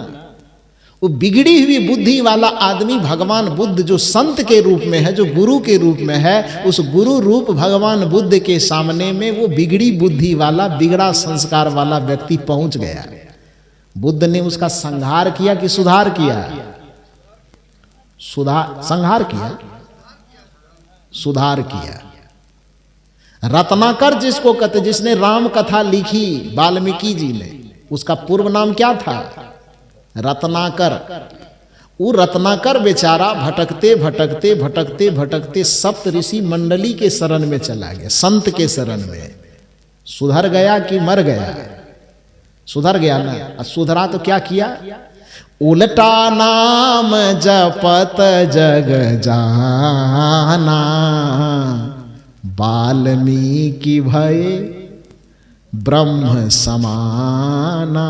वो बिगड़ी हुई बुद्धि वाला आदमी भगवान बुद्ध जो संत के रूप में है, जो गुरु के रूप में है, उस गुरु रूप भगवान बुद्ध के सामने में वो बिगड़ी बुद्धि वाला, बिगड़ा संस्कार वाला व्यक्ति पहुंच गया। बुद्ध ने उसका संहार किया कि सुधार किया? संहार किया, सुधार किया। रत्नाकर जिसको कहते, जिसने राम कथा लिखी वाल्मीकि जी ने, उसका पूर्व नाम क्या था? रत्नाकर। वो रत्नाकर बेचारा भटकते भटकते भटकते भटकते सप्त ऋषि मंडली के शरण में चला गया, संत के शरण में। सुधर गया कि मर गया? सुधर गया ना। सुधरा तो क्या किया? उल्टा नाम जपत जग जाना, वाल्मीकि भय ब्रह्म समाना।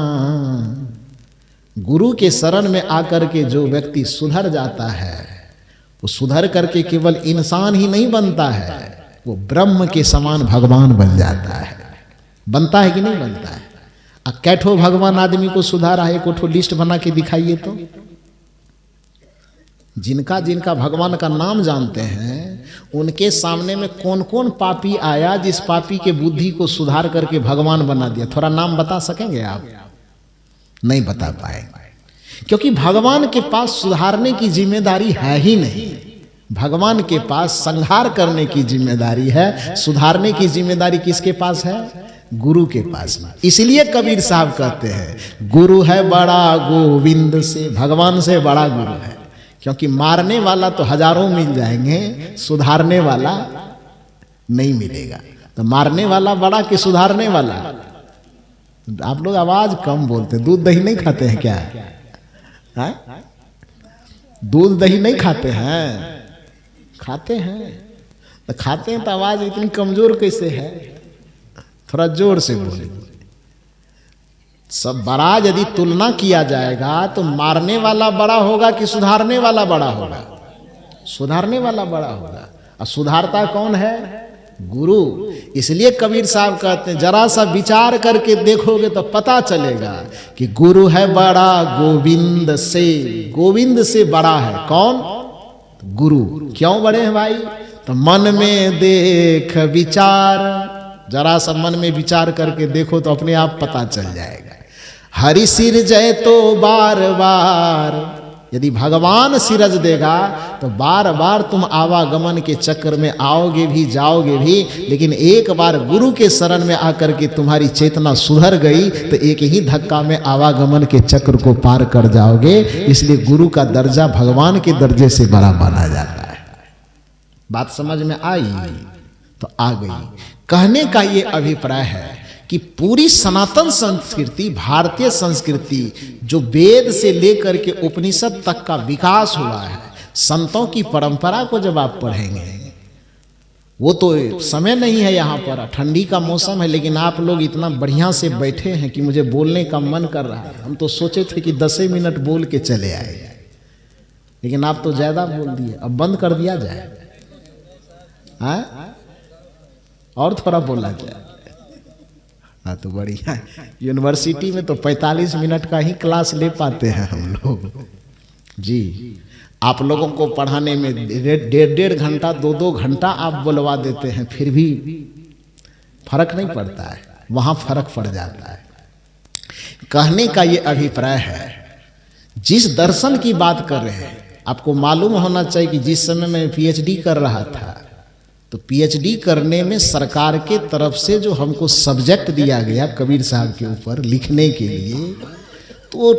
गुरु के शरण में आकर के जो व्यक्ति सुधर जाता है, वो सुधर करके केवल इंसान ही नहीं बनता है, वो ब्रह्म के समान भगवान बन जाता है। बनता है कि नहीं बनता है? कैठो भगवान आदमी को सुधारा है, एक लिस्ट बना के दिखाइए तो। जिनका जिनका भगवान का नाम जानते हैं, उनके सामने में कौन कौन पापी आया जिस पापी के बुद्धि को सुधार करके भगवान बना दिया? थोड़ा नाम बता सकेंगे आप? नहीं बता पाएंगे, क्योंकि भगवान के पास सुधारने की जिम्मेदारी है ही नहीं। भगवान के पास संहार करने की जिम्मेदारी है, सुधारने की जिम्मेदारी किसके पास है? गुरु के पास में। इसलिए कबीर साहब कहते हैं, गुरु है बड़ा गोविंद से, भगवान से बड़ा गुरु है। क्योंकि मारने वाला तो हजारों मिल जाएंगे, सुधारने वाला नहीं मिलेगा। तो मारने वाला बड़ा कि सुधारने वाला? आप लोग आवाज कम बोलते। दूध दही नहीं खाते हैं क्या? है? दूध दही नहीं खाते हैं? खाते हैं। तो खाते हैं तो आवाज इतनी कमजोर कैसे है? थोड़ा जोर से बोलिए। सब बड़ा यदि तुलना किया जाएगा तो मारने वाला बड़ा होगा कि सुधारने वाला बड़ा होगा? सुधारने वाला बड़ा होगा। और सुधारता कौन है? गुरु। इसलिए कबीर साहब कहते हैं, जरा सा विचार करके देखोगे तो पता चलेगा कि गुरु है बड़ा गोविंद से। गोविंद से बड़ा है कौन? गुरु। क्यों बड़े हैं भाई? तो मन में देख विचार, जरा सा मन में विचार करके देखो तो अपने आप पता चल जाएगा। हरि सिर जय तो बार बार, यदि भगवान सिरज देगा तो बार बार तुम आवागमन के चक्र में आओगे भी, जाओगे भी। लेकिन एक बार गुरु के शरण में आकर के तुम्हारी चेतना सुधर गई तो एक ही धक्का में आवागमन के चक्र को पार कर जाओगे। इसलिए गुरु का दर्जा भगवान के दर्जे से बड़ा माना जाता है। बात समझ में आई? तो आ गई। कहने का ये अभिप्राय है कि पूरी सनातन संस्कृति, भारतीय संस्कृति, जो वेद से लेकर के उपनिषद तक का विकास हुआ है, संतों की परंपरा को जब आप पढ़ेंगे, वो तो समय नहीं है यहाँ पर, ठंडी का मौसम है, लेकिन आप लोग इतना बढ़िया से बैठे हैं कि मुझे बोलने का मन कर रहा है। हम तो सोचे थे कि 10 मिनट बोल के चले आए, लेकिन आप तो ज्यादा बोल दिए। अब बंद कर दिया जाए? और थोड़ा बोला जाए? हाँ, तो बढ़िया। यूनिवर्सिटी में तो 45 मिनट का ही क्लास ले पाते हैं हम लोग जी। आप लोगों को पढ़ाने में 1.5 घंटा 2 घंटा आप बुलवा देते हैं, फिर भी फर्क नहीं पड़ता है। वहां फर्क पड़ जाता है। कहने का ये अभिप्राय है, जिस दर्शन की बात कर रहे हैं, आपको मालूम होना चाहिए कि जिस समय मैं पीएचडी कर रहा था, तो पीएचडी करने में सरकार के तरफ से जो हमको सब्जेक्ट दिया गया कबीर साहब के ऊपर लिखने के लिए, तो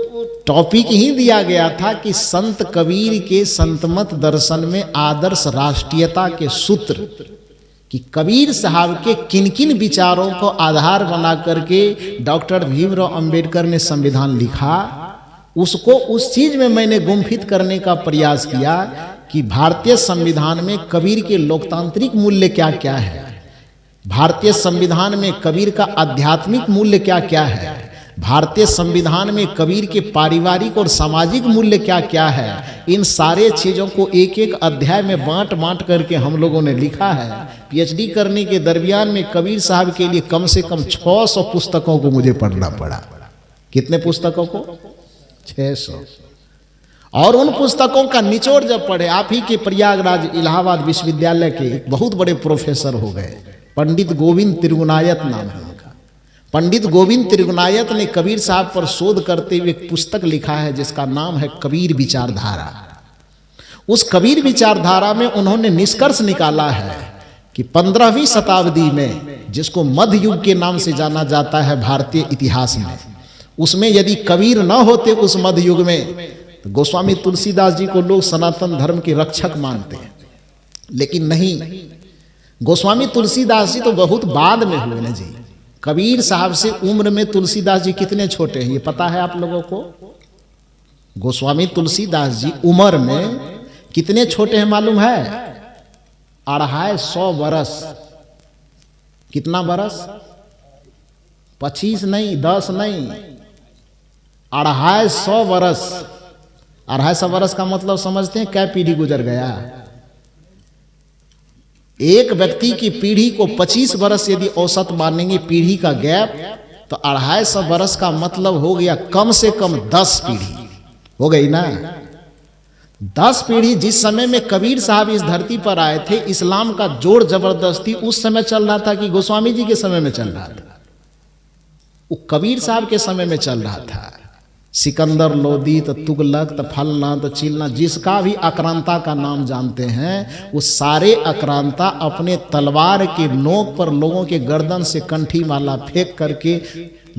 टॉपिक ही दिया गया था कि संत कबीर के संतमत दर्शन में आदर्श राष्ट्रीयता के सूत्र। कि कबीर साहब के किन किन विचारों को आधार बना करके डॉक्टर भीमराव अंबेडकर ने संविधान लिखा, उसको उस चीज में मैंने गुम्फित करने का प्रयास किया कि भारतीय संविधान में कबीर के लोकतांत्रिक मूल्य क्या क्या है, भारतीय संविधान में कबीर का आध्यात्मिक मूल्य क्या क्या है, भारतीय संविधान में कबीर के पारिवारिक और सामाजिक मूल्य क्या क्या है। इन सारे चीजों को एक एक अध्याय में बांट बांट करके हम लोगों ने लिखा है। पीएचडी करने के दरमियान में कबीर साहब के लिए कम से कम 600 पुस्तकों को मुझे पढ़ना पड़ा। कितने पुस्तकों को? 600। और उन पुस्तकों का निचोड़ जब पढ़े, आप ही के प्रयागराज इलाहाबाद विश्वविद्यालय के एक बहुत बड़े प्रोफेसर हो गए, पंडित गोविंद त्रिगुणायत नाम है उनका। पंडित गोविंद त्रिगुणायत ने कबीर साहब पर शोध करते हुए एक पुस्तक लिखा है जिसका नाम है कबीर विचारधारा। उस कबीर विचारधारा में उन्होंने निष्कर्ष निकाला है कि 15वीं शताब्दी में, जिसको मध्य युग के नाम से जाना जाता है भारतीय इतिहास में, उसमें यदि कबीर न होते उस मध्य युग में, तो गोस्वामी तुलसीदास जी को लोग सनातन धर्म के रक्षक मानते हैं। लेकिन नहीं, गोस्वामी तुलसीदास जी तो बहुत बाद में हुए ना जी। कबीर साहब से उम्र में तुलसीदास जी कितने छोटे हैं ये पता है आप लोगों को? गोस्वामी तुलसीदास जी उम्र में कितने छोटे हैं मालूम है? 250 बरस। कितना बरस? 25 नहीं, 10 नहीं, 250 बरस। 250 बरस का मतलब समझते हैं क्या पीढ़ी गुजर गया? एक व्यक्ति की पीढ़ी को 25 बरस यदि औसत मानेंगे पीढ़ी का गैप, तो 250 बरस का मतलब हो गया कम से कम 10 पीढ़ी हो गई ना। 10 पीढ़ी। जिस समय में कबीर साहब इस धरती पर आए थे, इस्लाम का जोर जबरदस्ती उस समय चल रहा था कि गोस्वामी जी के समय में चल रहा था? वो कबीर साहब के समय में चल रहा था। सिकंदर लोदी, तो तुगलक, तो फलना, तो चिलना, जिसका भी आक्रांता का नाम जानते हैं, वो सारे आक्रांता अपने तलवार के नोक पर लोगों के गर्दन से कंठी माला फेंक करके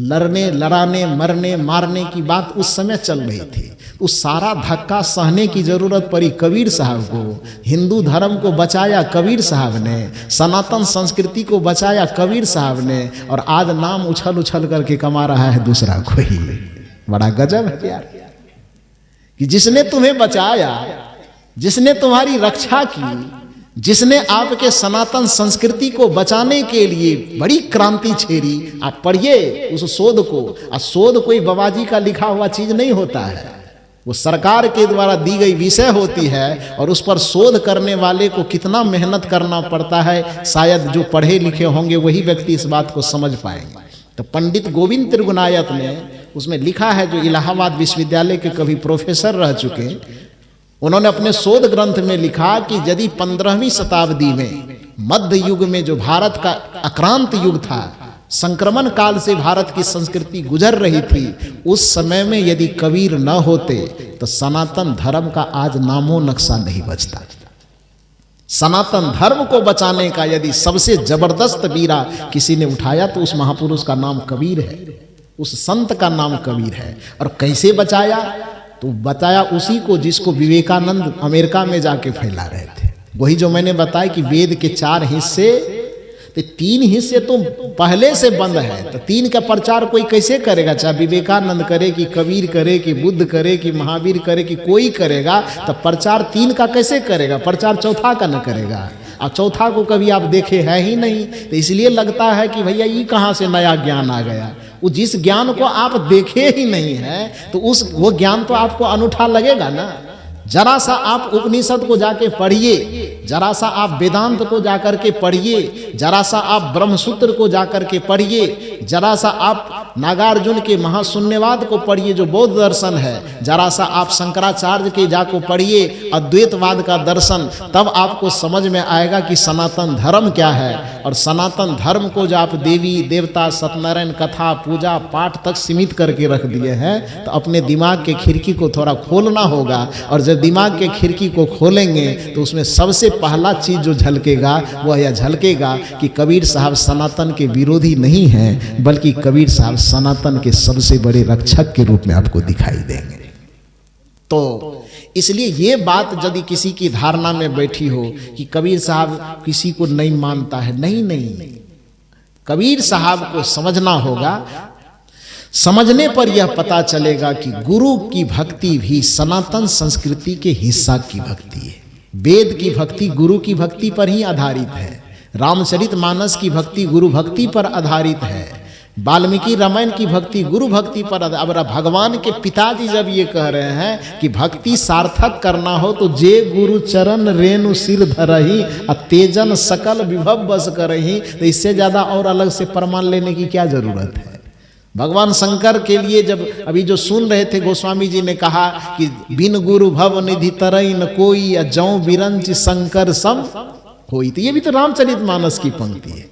लड़ने, लड़ाने, मरने, मारने की बात उस समय चल रही थी। उस सारा धक्का सहने की जरूरत पड़ी कबीर साहब को। हिंदू धर्म को बचाया कबीर साहब ने, सनातन संस्कृति को बचाया कबीर साहब ने, और आज नाम उछल उछल करके कमा रहा है दूसरा कोई। बड़ा गजब है यार, कि जिसने तुम्हें बचाया, जिसने तुम्हारी रक्षा की, जिसने आपके सनातन संस्कृति को बचाने के लिए बड़ी क्रांति छेड़ी। आप पढ़िए उस शोध को। और शोध कोई बाबाजी का लिखा हुआ चीज नहीं होता है, वो सरकार के द्वारा दी गई विषय होती है, और उस पर शोध करने वाले को कितना मेहनत करना पड़ता है, शायद जो पढ़े लिखे होंगे वही व्यक्ति इस बात को समझ पाएंगे। तो पंडित गोविंद त्रिगुणायत ने उसमें लिखा है, जो इलाहाबाद विश्वविद्यालय के कभी प्रोफेसर रह चुके, उन्होंने अपने शोध ग्रंथ में लिखा कि यदि 15वीं शताब्दी में, मध्य युग में, जो भारत का आक्रांत युग था, संक्रमण काल से भारत की संस्कृति गुजर रही थी, उस समय में यदि कबीर न होते तो सनातन धर्म का आज नामो नक्शा नहीं बचता। सनातन धर्म को बचाने का यदि सबसे जबरदस्त बीरा किसी ने उठाया तो उस महापुरुष का नाम कबीर है, उस संत का नाम कबीर है। और कैसे बचाया? तो बताया उसी को जिसको विवेकानंद अमेरिका में जाके फैला रहे थे। वही जो मैंने बताया कि वेद के 4 हिस्से, तो 3 हिस्से तो पहले से बंद है, तो 3 का प्रचार कोई कैसे करेगा? चाहे विवेकानंद करे, कि कबीर करे, कि बुद्ध करे, कि महावीर करे, कि कोई करेगा, तो प्रचार 3 का कैसे करेगा? प्रचार चौथा का न करेगा। और चौथा को कभी आप देखे है ही नहीं, तो इसलिए लगता है कि भैया ये कहाँ से नया ज्ञान आ गया। वो जिस ज्ञान को आप देखे ही नहीं है, तो वो ज्ञान तो आपको अनूठा लगेगा ना। जरा सा आप उपनिषद को जाके पढ़िए, जरा सा आप वेदांत को जाकर के पढ़िए, जरा सा आप ब्रह्मसूत्र को जाकर के पढ़िए, जरा सा आप नागार्जुन के महाशून्यवाद को पढ़िए जो बौद्ध दर्शन है, जरा सा आप शंकराचार्य के जाको पढ़िए अद्वैतवाद का दर्शन, तब आपको समझ में आएगा कि सनातन धर्म क्या है। और सनातन धर्म को जो आप देवी देवता सत्यनारायण कथा पूजा पाठ तक सीमित करके रख दिए हैं, तो अपने दिमाग के खिड़की को थोड़ा खोलना होगा। और जब दिमाग के खिड़की को खोलेंगे तो उसमें सबसे पहला चीज जो झलकेगा वह यह झलकेगा कि कबीर साहब सनातन के विरोधी नहीं हैं, बल्कि कबीर साहब सनातन के सबसे बड़े रक्षक के रूप में आपको दिखाई देंगे। तो इसलिए ये बात यदि किसी की धारणा में बैठी हो कि कबीर साहब किसी को नहीं मानता है, नहीं नहीं, कबीर साहब को समझना होगा। समझने पर यह पता चलेगा कि गुरु की भक्ति भी सनातन संस्कृति के हिस्सा की भक्ति है। वेद की भक्ति गुरु की भक्ति पर ही आधारित है। रामचरितमानस की भक्ति गुरु भक्ति पर आधारित है। वाल्मीकि रामायण की भक्ति गुरु भक्ति पर। अब भगवान के पिताजी जब ये कह रहे हैं कि भक्ति सार्थक करना हो तो जे गुरु चरण रेणु सिर धरही तेजन सकल विभव बस करही, तो इससे ज्यादा और अलग से प्रमाण लेने की क्या जरूरत है। भगवान शंकर के लिए जब अभी जो सुन रहे थे, गोस्वामी जी ने कहा कि बिन गुरु भव निधि तरई न कोई, जौ बिरंच शंकर सम होई। तो ये भी तो रामचरितमानस की पंक्ति है।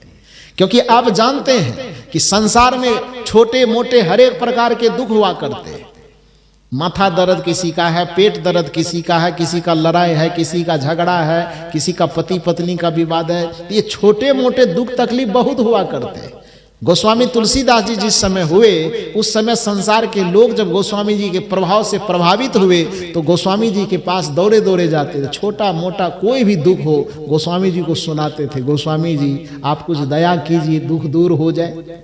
क्योंकि आप जानते हैं कि संसार में छोटे मोटे हर एक प्रकार के दुख हुआ करते हैं। माथा दर्द किसी का है, पेट दर्द किसी का है, किसी का लड़ाई है, किसी का झगड़ा है, किसी का पति पत्नी का विवाद है। ये छोटे मोटे दुख तकलीफ बहुत हुआ करते हैं। गोस्वामी तुलसीदास जी जिस समय हुए, उस समय संसार के लोग जब गोस्वामी जी के प्रभाव से प्रभावित हुए तो गोस्वामी जी के पास दौड़े दौड़े जाते थे। छोटा मोटा कोई भी दुख हो गोस्वामी जी को सुनाते थे, गोस्वामी जी आप कुछ दया कीजिए, दुख दूर हो जाए।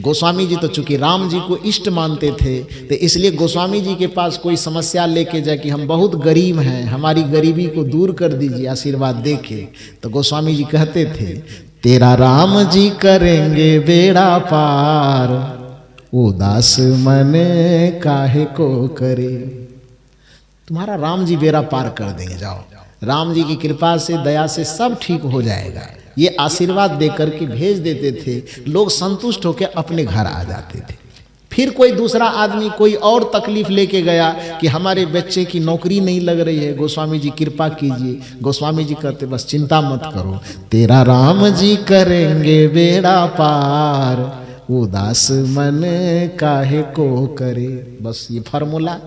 गोस्वामी जी तो चूंकि राम जी को इष्ट मानते थे, तो इसलिए गोस्वामी जी के पास कोई समस्या लेके जाए कि हम बहुत गरीब हैं, हमारी गरीबी को दूर कर दीजिए, आशीर्वाद देके, तो गोस्वामी जी कहते थे तेरा राम जी करेंगे बेड़ा पार, उदास मन काहे को करे। तुम्हारा राम जी बेड़ा पार कर देंगे, जाओ, राम जी की कृपा से दया से सब ठीक हो जाएगा। ये आशीर्वाद देकर के भेज देते थे। लोग संतुष्ट होकर अपने घर आ जाते थे। फिर कोई दूसरा आदमी कोई और तकलीफ लेके गया कि हमारे बच्चे की नौकरी नहीं लग रही है, गोस्वामी जी कृपा कीजिए। गोस्वामी जी कहते बस चिंता मत करो, तेरा राम जी करेंगे बेड़ा पार, उदास मन काहे को करे। बस ये फार्मूला,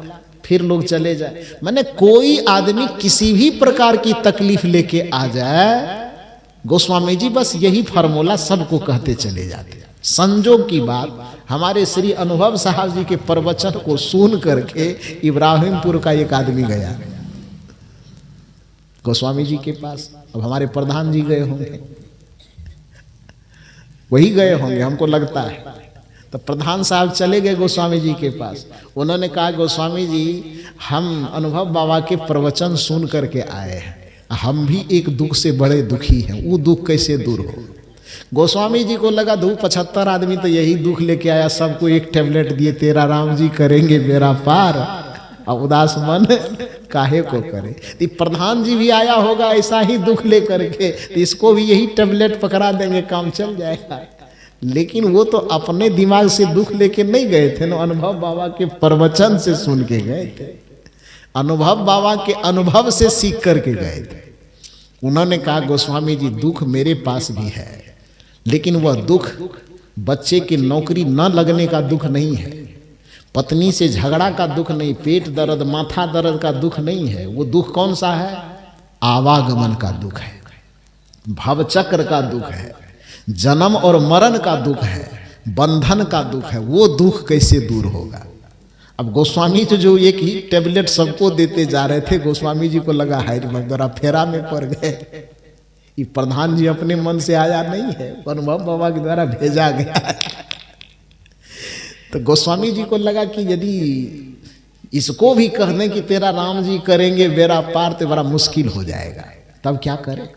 फिर लोग चले जाए। माने कोई आदमी किसी भी प्रकार की तकलीफ लेके आ जाए, गोस्वामी जी बस यही फार्मूला सबको कहते चले जाते। संजोग की बात, हमारे श्री अनुभव साहब जी के प्रवचन को सुन करके इब्राहिमपुर का एक आदमी गया गोस्वामी जी के पास। अब हमारे प्रधान जी गए होंगे, वही गए होंगे हमको लगता है। तो प्रधान साहब चले गए गोस्वामी जी के पास। उन्होंने कहा गोस्वामी जी हम अनुभव बाबा के प्रवचन सुन करके आए हैं, हम भी एक दुख से बड़े दुखी हैं, वो दुख कैसे दूर हो। गोस्वामी जी को लगा 75 आदमी तो यही दुख लेके आया, सबको एक टेबलेट दिए, तेरा राम जी करेंगे बेड़ा पार, अब उदास मन काहे को करे। तो प्रधान जी भी आया होगा ऐसा ही दुख लेकर के, तो इसको भी यही टेबलेट पकड़ा देंगे, काम चल जाएगा। लेकिन वो तो अपने दिमाग से दुख लेके नहीं गए थे ना, अनुभव बाबा के प्रवचन से सुन के गए थे, अनुभव बाबा के अनुभव से सीख करके गए थे। उन्होंने कहा गोस्वामी जी दुख मेरे पास भी है, लेकिन वह दुख बच्चे की नौकरी न लगने का दुख नहीं है, पत्नी से झगड़ा का दुख नहीं, पेट दर्द माथा दर्द का दुख नहीं है। वो दुख कौन सा है? आवागमन का दुख है, भवचक्र का दुख है, जन्म और मरण का दुख है, बंधन का दुख है। वो दुख कैसे दूर होगा? अब गोस्वामी तो जो एक ही टेबलेट सबको देते जा रहे थे, गोस्वामी जी को लगा है मगरा फेरा में पड़ गए। ये प्रधान जी अपने मन से आया नहीं है, अनुभव बाबा के द्वारा भेजा गया। तो गोस्वामी जी को लगा कि यदि इसको भी कह दें कि तेरा राम जी करेंगे बेड़ा पार, तो बड़ा मुश्किल हो जाएगा, तब क्या करें।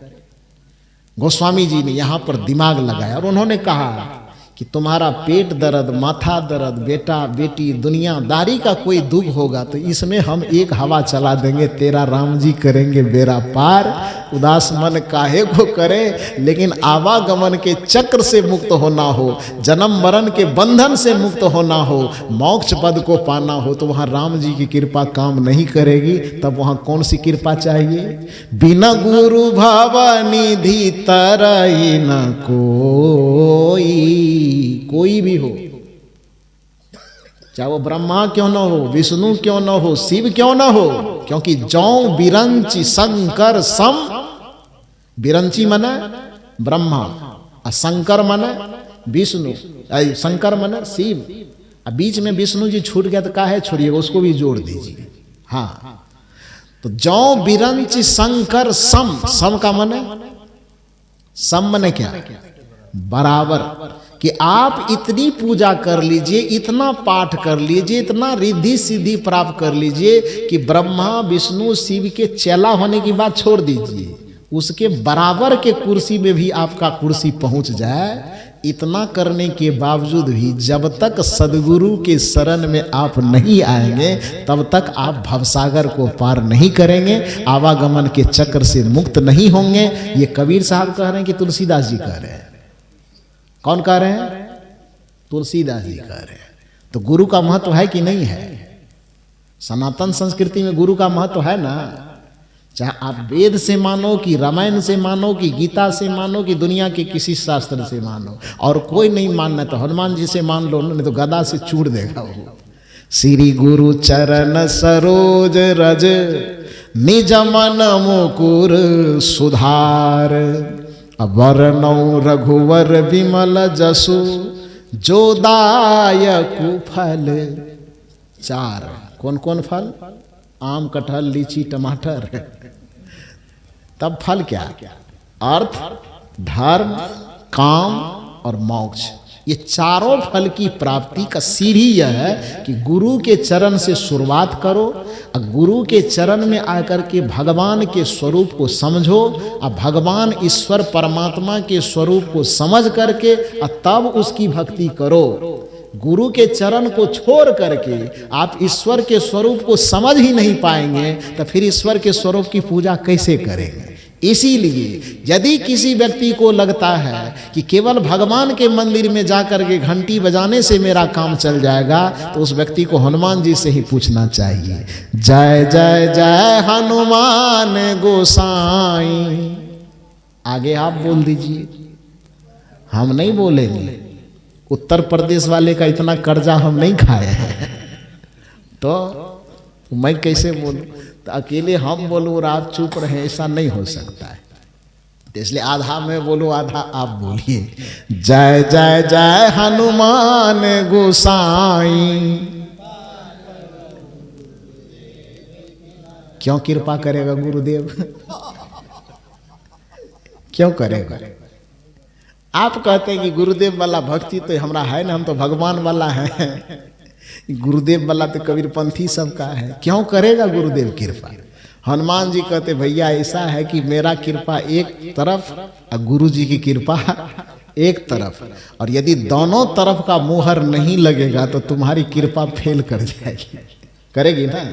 गोस्वामी जी ने यहाँ पर दिमाग लगाया और उन्होंने कहा कि तुम्हारा पेट दर्द माथा दर्द बेटा बेटी दुनियादारी का कोई दुख होगा तो इसमें हम एक हवा चला देंगे, तेरा राम जी करेंगे बेड़ा पार, उदास मन काहे को करे। लेकिन आवागमन के चक्र से मुक्त होना हो, जन्म मरण के बंधन से मुक्त होना हो, मोक्ष पद को पाना हो, तो वहाँ राम जी की कृपा काम नहीं करेगी। तब वहाँ कौन सी कृपा चाहिए? बिना गुरु भवनिधि तरई न कोई भी हो, चाहे वो ब्रह्मा क्यों न हो, विष्णु क्यों न हो, शिव क्यों न हो, क्योंकि जौ बिरंची शंकर सम, बिरंची मने ब्रह्मा और शंकर मने विष्णु, शंकर मने शिव। अब बीच में विष्णु जी छूट गया तो काहे छोड़िएगा, उसको भी जोड़ दीजिए। हाँ, तो जौ बिरंच शंकर सम, सम का मन है, सम मन क्या, बराबर। कि आप इतनी पूजा कर लीजिए, इतना पाठ कर लीजिए, इतना रिद्धि सिद्धि प्राप्त कर लीजिए कि ब्रह्मा विष्णु शिव के चेला होने की बात छोड़ दीजिए, उसके बराबर के कुर्सी में भी आपका कुर्सी पहुंच जाए। इतना करने के बावजूद भी जब तक सदगुरु के शरण में आप नहीं आएंगे तब तक आप भवसागर को पार नहीं करेंगे, आवागमन के चक्र से मुक्त नहीं होंगे। ये कबीर साहब कह रहे हैं कि तुलसीदास जी कह रहे हैं। कौन कह रहे हैं? तुलसीदास जी कह रहे हैं। तो गुरु का महत्व है कि नहीं है? सनातन संस्कृति में गुरु का महत्व है ना। चाहे आप वेद से मानो कि रामायण से मानो कि गीता से मानो कि दुनिया के किसी शास्त्र से मानो, और कोई नहीं मानना तो हनुमान जी से मान लो, नहीं तो गदा से चूड़ देगा वो। श्री गुरु चरण सरोज रज निज मन मुकुर सुधार, वरनौ रघुवर विमल जसु जो दायकु फल चार। कौन कौन फल? आम, कटहल, लीची, टमाटर। तब फल क्या? अर्थ, धर्म, काम और मोक्ष। ये चारों फल की प्राप्ति का सीढ़ी यह है कि गुरु के चरण से शुरुआत करो, और गुरु के चरण में आकर के भगवान के स्वरूप को समझो, और भगवान ईश्वर परमात्मा के स्वरूप को समझ करके और तब उसकी भक्ति करो। गुरु के चरण को छोड़ करके आप ईश्वर के स्वरूप को समझ ही नहीं पाएंगे तो फिर ईश्वर के स्वरूप की पूजा कैसे करेंगे? इसीलिए यदि किसी व्यक्ति को लगता है कि केवल भगवान के मंदिर में जाकर के घंटी बजाने से मेरा काम चल जाएगा, तो उस व्यक्ति को हनुमान जी से ही पूछना चाहिए। जय जय जय हनुमान गोसाई। आगे आप बोल दीजिए, हम नहीं बोलेंगे। उत्तर प्रदेश वाले का इतना कर्जा हम नहीं खाए हैं, तो मैं कैसे बोलूं? तो अकेले हम बोलूं और आप चुप रहे, ऐसा नहीं हो सकता है। तो इसलिए आधा मैं बोलूं, आधा आप बोलिए। जय जय जय हनुमान गोसाई। क्यों कृपा करेगा गुरुदेव? क्यों करेगा? आप कहते हैं कि गुरुदेव वाला भक्ति तो हमारा है ना, हम तो भगवान वाला है। गुरुदेव वाला तो कबीरपंथी सबका है। क्यों करेगा गुरुदेव कृपा? हनुमान जी कहते भैया ऐसा है कि मेरा कृपा एक तरफ और गुरु जी की कृपा एक तरफ, और यदि दोनों तरफ का मोहर नहीं लगेगा तो तुम्हारी कृपा फेल कर जाएगी, करेगी ना।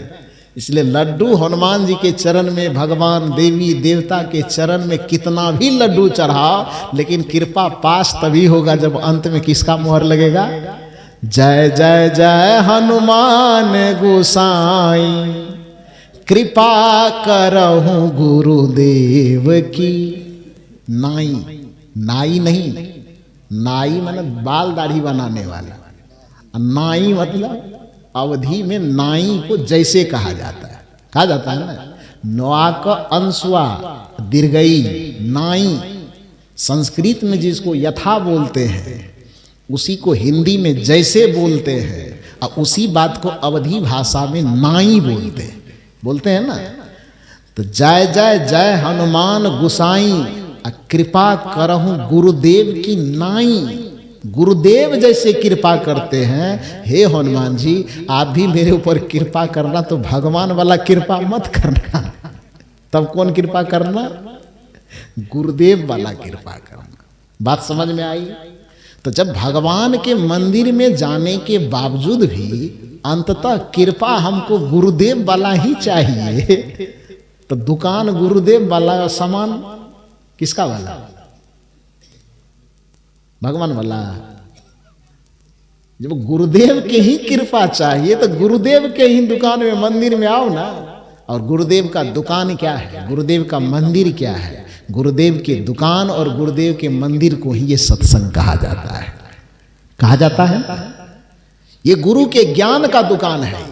इसलिए लड्डू हनुमान जी के चरण में, भगवान देवी देवता के चरण में कितना भी लड्डू चढ़ाओ, लेकिन कृपा पास तभी होगा जब अंत में किसका मोहर लगेगा? जय जय जय हनुमान गोसाई, कृपा करहूं गुरुदेव की नाई। नाई नहीं, नाई मतलब बाल दाढ़ी बनाने वाला, नाई मतलब अवधि में नाई को जैसे कहा जाता है ना। नवा का अंशुआ दीर्घई नाई। संस्कृत में जिसको यथा बोलते हैं उसी को हिंदी में जैसे बोलते हैं, और उसी बात को अवधी भाषा में नाई बोलते हैं ना। तो जय जय जय हनुमान गोसाई, कृपा करहूं गुरुदेव की नाई। गुरुदेव जैसे कृपा करते हैं, हे हनुमान जी आप भी मेरे ऊपर कृपा करना, तो भगवान वाला कृपा मत करना। तब कौन कृपा करना? गुरुदेव वाला कृपा करना। बात समझ में आई? तो जब भगवान के मंदिर में जाने के बावजूद भी अंततः कृपा हमको गुरुदेव वाला ही चाहिए, तो दुकान गुरुदेव वाला, सामान किसका वाला? भगवान वाला। जब गुरुदेव के ही कृपा चाहिए तो गुरुदेव के ही दुकान में, मंदिर में आओ ना। और गुरुदेव का दुकान क्या है? गुरुदेव का मंदिर क्या है? गुरुदेव के दुकान और गुरुदेव के मंदिर को ही ये सत्संग कहा जाता है। कहा जाता है ये गुरु के ज्ञान का दुकान है।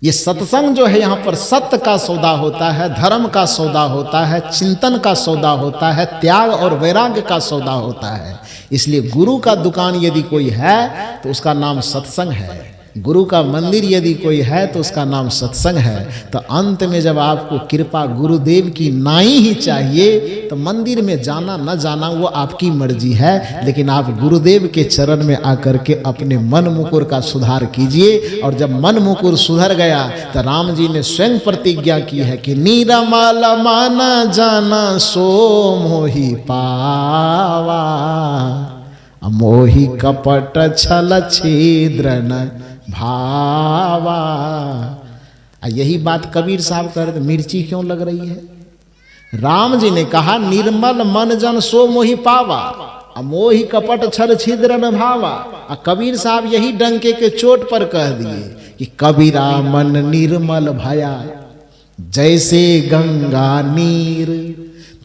ये सत्संग जो है, यहाँ पर सत्य का सौदा होता है, धर्म का सौदा होता है, चिंतन का सौदा होता है, त्याग और वैराग्य का सौदा होता है। इसलिए गुरु का दुकान यदि कोई है तो उसका नाम सत्संग है। गुरु का मंदिर यदि कोई है तो उसका नाम सत्संग है। तो अंत में जब आपको कृपा गुरुदेव की नाई ही चाहिए तो मंदिर में जाना न जाना वो आपकी मर्जी है, लेकिन आप गुरुदेव के चरण में आकर के अपने मन मुकुर का सुधार कीजिए। और जब मन मुकुर सुधर गया तो राम जी ने स्वयं प्रतिज्ञा की है कि निरमल माना जाना सो मोहि पावा, मोहि कपट छल छिद्र न भावा। यही बात कबीर साहब कह रहे थे, मिर्ची क्यों लग रही है? राम जी ने कहा निर्मल मन जन सो मोहि पावा, मोहि कपट छल छिद्र न भावा। कबीर साहब यही डंके के चोट पर कह दिए कि कबीरा मन निर्मल भया जैसे गंगा नीर,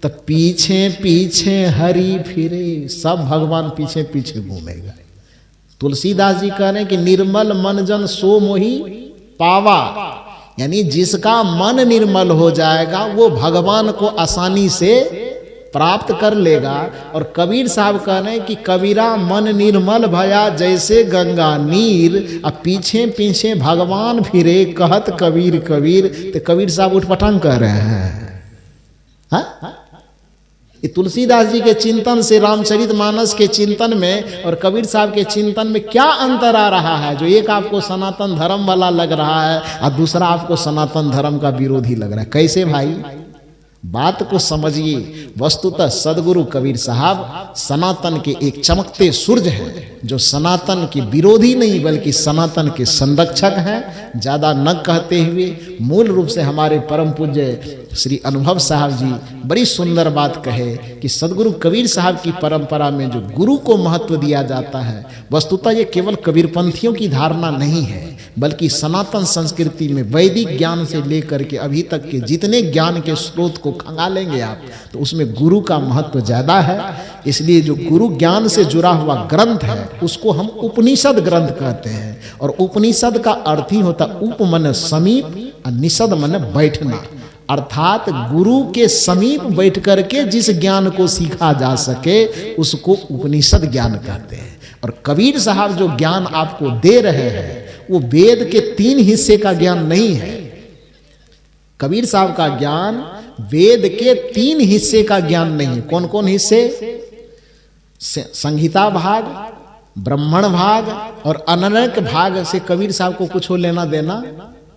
तो पीछे पीछे हरि फिरे, सब भगवान पीछे पीछे घूमेगा। तुलसीदास जी कह रहे हैं कि निर्मल मन जन सो मोहि पावा, यानी जिसका मन निर्मल हो जाएगा वो भगवान को आसानी से प्राप्त कर लेगा। और कबीर साहब कह रहे हैं कि कबीरा मन निर्मल भया जैसे गंगा नीर, अब पीछे पीछे भगवान फिरे कहत कबीर कबीर। तो कबीर साहब उठपटांग कह रहे हैं। हाँ? तुलसीदास जी के चिंतन से रामचरितमानस के चिंतन में और कबीर साहब के चिंतन में क्या अंतर आ रहा है? जो एक आपको सनातन धर्म वाला लग रहा है और दूसरा आपको सनातन धर्म का विरोधी लग रहा है। कैसे भाई? बात को समझिए। वस्तुतः सदगुरु कबीर साहब सनातन के एक चमकते सूरज हैं, जो सनातन के विरोधी नहीं बल्कि सनातन के संरक्षक हैं। ज़्यादा न कहते हुए मूल रूप से हमारे परम पूज्य श्री अनुभव साहब जी बड़ी सुंदर बात कहे कि सदगुरु कबीर साहब की परंपरा में जो गुरु को महत्व दिया जाता है, वस्तुतः ये केवल कबीरपंथियों की धारणा नहीं है, बल्कि सनातन संस्कृति में वैदिक ज्ञान से लेकर के अभी तक के जितने ज्ञान के स्रोत को खंगालेंगे आप, तो उसमें गुरु का महत्व ज़्यादा है। इसलिए जो गुरु ज्ञान से जुड़ा हुआ ग्रंथ है उसको हम उपनिषद ग्रंथ कहते हैं। और उपनिषद का अर्थ ही होता उप मन समीप और निषद मन बैठना, अर्थात गुरु के समीप बैठ करके जिस ज्ञान को सीखा जा सके उसको उपनिषद ज्ञान कहते हैं। और कबीर साहब जो ज्ञान आपको दे रहे हैं वो वेद के 3 हिस्से का ज्ञान नहीं है। कबीर साहब का ज्ञान वेद के 3 हिस्से का ज्ञान नहीं है। कौन कौन हिस्से? संहिता भाग, ब्राह्मण भाग और अननक भाग से कबीर साहब को कुछ लेना देना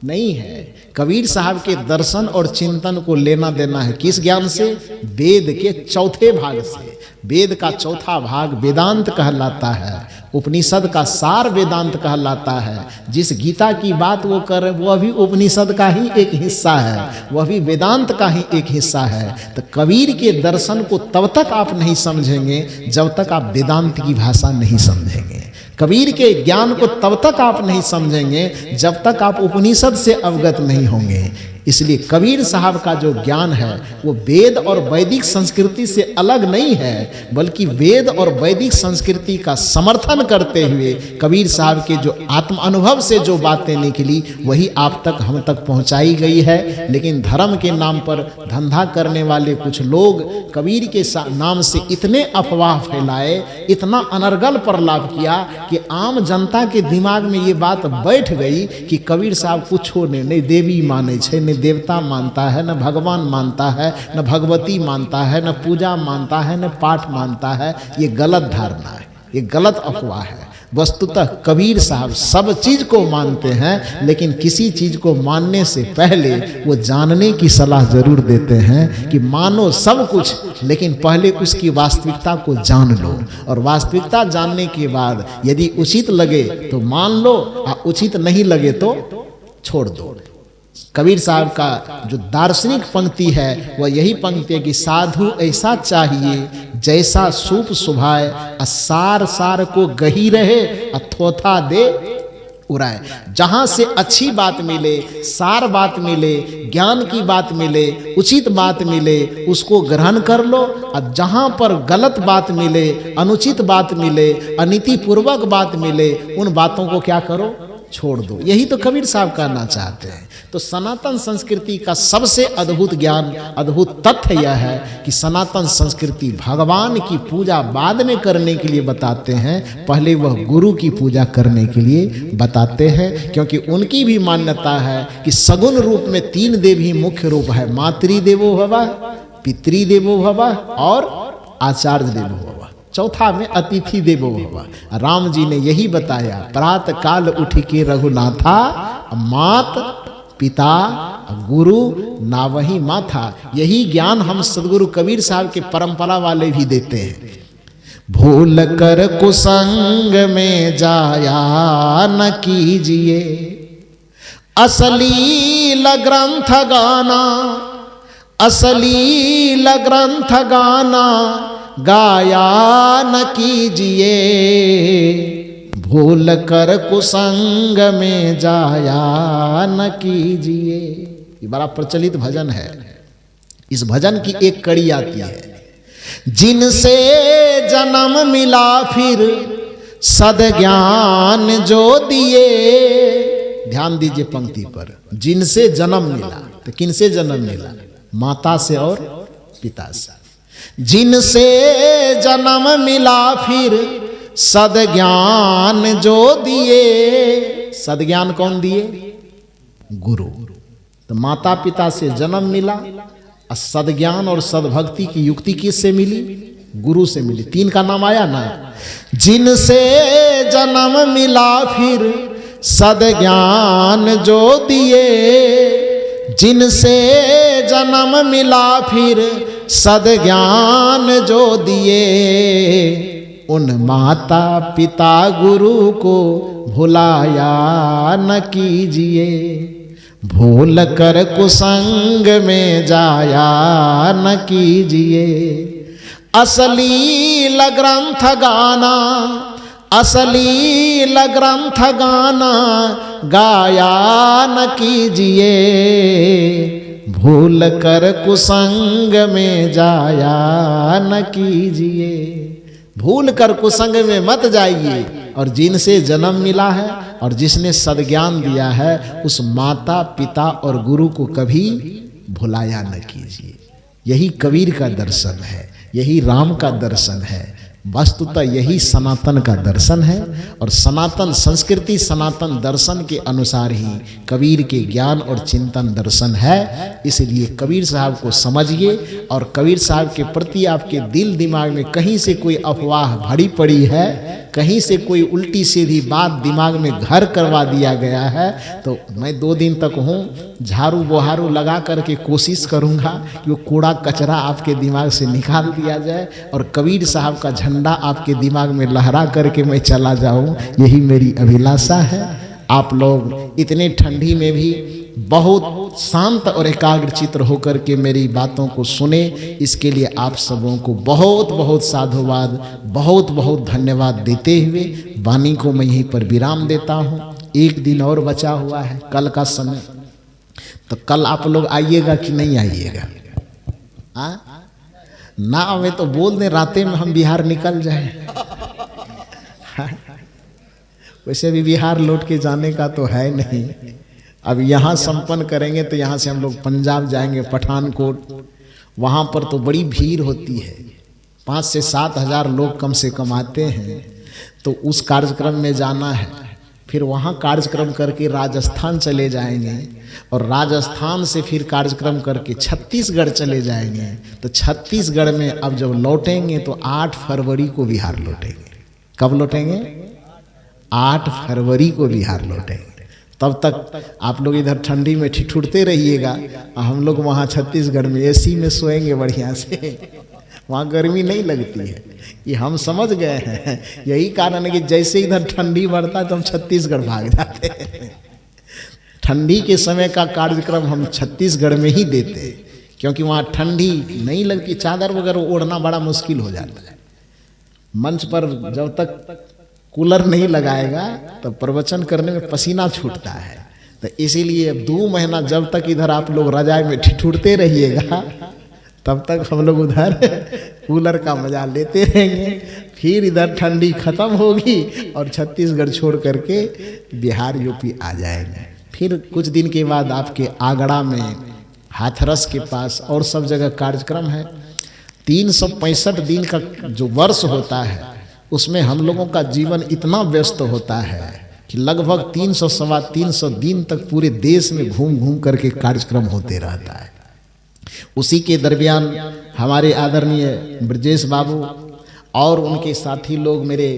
नहीं है। कबीर साहब के दर्शन और चिंतन को लेना देना है किस ज्ञान से? वेद के चौथे भाग से। वेद का चौथा भाग वेदांत कहलाता है, उपनिषद का सार वेदांत कहलाता है। जिस गीता की बात वो कर रहे हैं वह भी उपनिषद का ही एक हिस्सा है, वह भी वेदांत का ही एक हिस्सा है। तो कबीर के दर्शन को तब तक आप नहीं समझेंगे जब तक आप वेदांत की भाषा नहीं समझेंगे। कबीर के ज्ञान को तब तक आप नहीं समझेंगे जब तक आप उपनिषद से अवगत नहीं होंगे। इसलिए कबीर साहब का जो ज्ञान है वो वेद और वैदिक संस्कृति से अलग नहीं है, बल्कि वेद और वैदिक संस्कृति का समर्थन करते हुए कबीर साहब के जो आत्म अनुभव से जो बातें निकली वही आप तक हम तक पहुंचाई गई है। लेकिन धर्म के नाम पर धंधा करने वाले कुछ लोग कबीर के नाम से इतने अफवाह फैलाए, इतना अनर्गल प्रलाप किया कि आम जनता के दिमाग में ये बात बैठ गई कि कबीर साहब कुछो नहीं देवी माने छे, न देवता मानता है, न भगवान मानता है, न भगवती मानता है, न पूजा मानता है, न पाठ मानता है। ये गलत धारणा है, ये गलत अफवाह है। वस्तुतः कबीर साहब सब चीज को मानते हैं, लेकिन किसी चीज को मानने से पहले वो जानने की सलाह जरूर देते हैं कि मानो सब कुछ, लेकिन पहले उसकी वास्तविकता को जान लो। और वास्तविकता जानने के बाद यदि उचित लगे तो मान लो, और उचित नहीं लगे तो छोड़ दो। कबीर साहब का जो दार्शनिक पंक्ति है वह यही पंक्ति है कि साधु ऐसा चाहिए जैसा सूप सुभाए, सार सार को गही रहे, अथोथा दे उड़ाए। जहां से अच्छी बात मिले, सार बात मिले, ज्ञान की बात मिले, उचित बात मिले, उसको ग्रहण कर लो। और जहां पर गलत बात मिले, अनुचित बात मिले, अनीतिपूर्वक बात मिले, उन बातों को क्या करो? छोड़ दो। यही तो कबीर साहब कहना चाहते हैं। तो तो सनातन संस्कृति का सबसे अद्भुत ज्ञान, अद्भुत तथ्य यह है कि सनातन संस्कृति भगवान की पूजा बाद में करने के लिए बताते हैं, पहले वह गुरु की पूजा करने के लिए बताते हैं। क्योंकि उनकी भी मान्यता है कि सगुण रूप में 3 देव ही मुख्य रूप है, मातृदेवो भवः, पितृदेवो भवः और आचार्य देवो भवः। चौथा में अतिथि देवो भवः। राम जी ने यही बताया, प्रातः काल उठ के रघुनाथा, मात पिता गुरु नावही माथा। यही ज्ञान हम सदगुरु कबीर साहब के परंपरा वाले भी देते हैं। भूल कर कुसंग में जाया न कीजिए, अश्लील ग्रंथ गाना, अश्लील ग्रंथ गाना गाया न कीजिए, भूल कर कुसंग में जाया न कीजिए। ये बड़ा प्रचलित भजन है। इस भजन की एक कड़ी आती है, जिनसे जन्म मिला फिर सद्ज्ञान जो दिए। ध्यान दीजिए पंक्ति पर, जिनसे जन्म मिला, तो किनसे जन्म मिला? माता से और पिता से। जिनसे जन्म मिला फिर सद्ज्ञान जो दिए। सद्ज्ञान कौन दिए? गुरु। तो माता पिता से जन्म मिला, और सद्ज्ञान और सद्भक्ति की युक्ति किससे मिली? गुरु से मिली। 3 का नाम आया ना। जिनसे जन्म मिला फिर सद्ज्ञान जो दिए, जिनसे जन्म मिला फिर सद्ज्ञान जो दिए, उन माता पिता गुरु को भुलाया न कीजिए, भूल कर कुसंग में जाया न कीजिए। अश्लील ग्रंथ गाना, अश्लील ग्रंथ गाना गाया न कीजिए, भूल कर कुसंग में जाया न कीजिए। भूल कर कुसंग में मत जाइए, और जिनसे जन्म मिला है और जिसने सद्ज्ञान दिया है, उस माता पिता और गुरु को कभी भुलाया न कीजिए। यही कबीर का दर्शन है, यही राम का दर्शन है, वस्तुतः यही सनातन का दर्शन है। और सनातन संस्कृति, सनातन दर्शन के अनुसार ही कबीर के ज्ञान और चिंतन दर्शन है। इसलिए कबीर साहब को समझिए, और कबीर साहब के प्रति आपके दिल दिमाग में कहीं से कोई अफवाह भरी पड़ी है, कहीं से कोई उल्टी सीधी बात दिमाग में घर करवा दिया गया है, तो मैं 2 दिन तक हूँ, झाड़ू बुहारू लगा करके कोशिश करूँगा कि वो कूड़ा कचरा आपके दिमाग से निकाल दिया जाए, और कबीर साहब का झंडा आपके दिमाग में लहरा करके मैं चला जाऊँ। यही मेरी अभिलाषा है। आप लोग इतने ठंडी में भी बहुत शांत और एकाग्र चित्त होकर के मेरी बातों को सुने, इसके लिए आप सबों को बहुत बहुत साधुवाद, बहुत बहुत धन्यवाद देते हुए वाणी को मैं यहीं पर विराम देता हूँ। 1 दिन और बचा हुआ है, कल का समय, तो कल आप लोग आइएगा कि नहीं आइएगा? ना आवे तो बोल दें, रातें में हम बिहार निकल जाए। वैसे भी बिहार लौट के जाने का तो है नहीं। अब यहाँ संपन्न करेंगे तो यहाँ से हम लोग पंजाब जाएंगे, पठानकोट, वहाँ पर तो बड़ी भीड़ होती है, 5 से 7 हज़ार लोग कम से कम आते हैं। तो उस कार्यक्रम में जाना है, फिर वहाँ कार्यक्रम करके राजस्थान चले जाएंगे, और राजस्थान से फिर कार्यक्रम करके छत्तीसगढ़ चले जाएंगे। तो छत्तीसगढ़ में अब जब लौटेंगे तो 8 फरवरी को बिहार लौटेंगे। कब लौटेंगे? 8 फरवरी को बिहार लौटेंगे। तब तक आप लोग इधर ठंडी में ठिठुरते रहिएगा, हम लोग वहाँ छत्तीसगढ़ में एसी में सोएंगे बढ़िया से, वहाँ गर्मी नहीं लगती है। ये हम समझ गए हैं। यही कारण है कि जैसे इधर ठंडी बढ़ता है तो हम छत्तीसगढ़ भाग जाते हैं। ठंडी के समय का कार्यक्रम हम छत्तीसगढ़ में ही देते हैं, क्योंकि वहाँ ठंडी नहीं लगती, चादर वगैरह ओढ़ना बड़ा मुश्किल हो जाता है। मंच पर जब तक कूलर नहीं लगाएगा तब प्रवचन करने में पसीना छूटता है। तो इसीलिए 2 महीना जब तक इधर आप लोग रजाई में ठिठुरते रहिएगा, तब तक हम लोग उधर कूलर का मजा लेते रहेंगे। फिर इधर ठंडी खत्म होगी और छत्तीसगढ़ छोड़ करके बिहार यूपी आ जाएंगे। फिर कुछ दिन के बाद आपके आगरा में, हाथरस के पास और सब जगह कार्यक्रम है। 365 दिन का जो वर्ष होता है उसमें हम लोगों का जीवन इतना व्यस्त होता है कि लगभग 300 सवा 300 दिन तक पूरे देश में घूम घूम करके कार्यक्रम होते रहता है। उसी के दरमियान हमारे आदरणीय ब्रजेश बाबू और उनके साथी लोग मेरे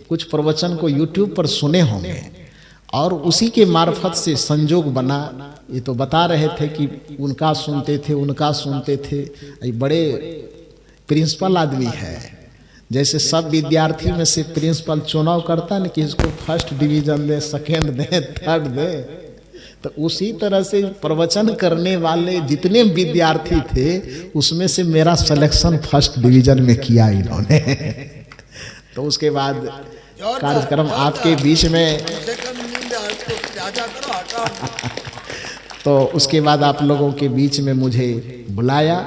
कुछ प्रवचन को YouTube पर सुने होंगे और उसी के मार्फत से संजोग बना। ये तो बता रहे थे कि उनका सुनते थे। ये बड़े प्रिंसिपल आदमी है, जैसे सब विद्यार्थी में से प्रिंसिपल चुनाव करता है ना कि इसको फर्स्ट डिवीजन दे, सेकेंड दे, थर्ड दे, तो उसी तरह से प्रवचन करने वाले जितने विद्यार्थी थे उसमें से मेरा सिलेक्शन फर्स्ट डिवीजन में किया इन्होंने। तो उसके बाद कार्यक्रम आपके बीच में तो उसके बाद आप लोगों के बीच में मुझे बुलाया।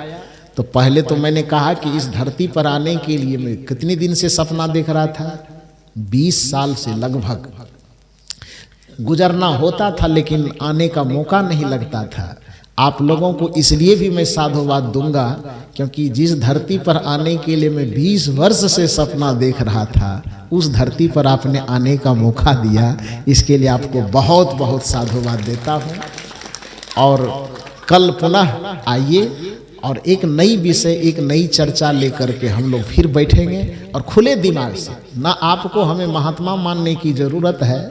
तो पहले तो मैंने कहा कि इस धरती पर आने के लिए मैं कितने दिन से सपना देख रहा था, 20 साल से लगभग गुजरना होता था लेकिन आने का मौका नहीं लगता था। आप लोगों को इसलिए भी मैं साधुवाद दूंगा क्योंकि जिस धरती पर आने के लिए मैं 20 वर्ष से सपना देख रहा था उस धरती पर आपने आने का मौका दिया, इसके लिए आपको बहुत बहुत साधुवाद देता हूँ। और कल पुनः आइए और एक नई विषय, एक नई चर्चा लेकर के हम लोग फिर बैठेंगे और खुले दिमाग से। ना आपको हमें महात्मा मानने की जरूरत है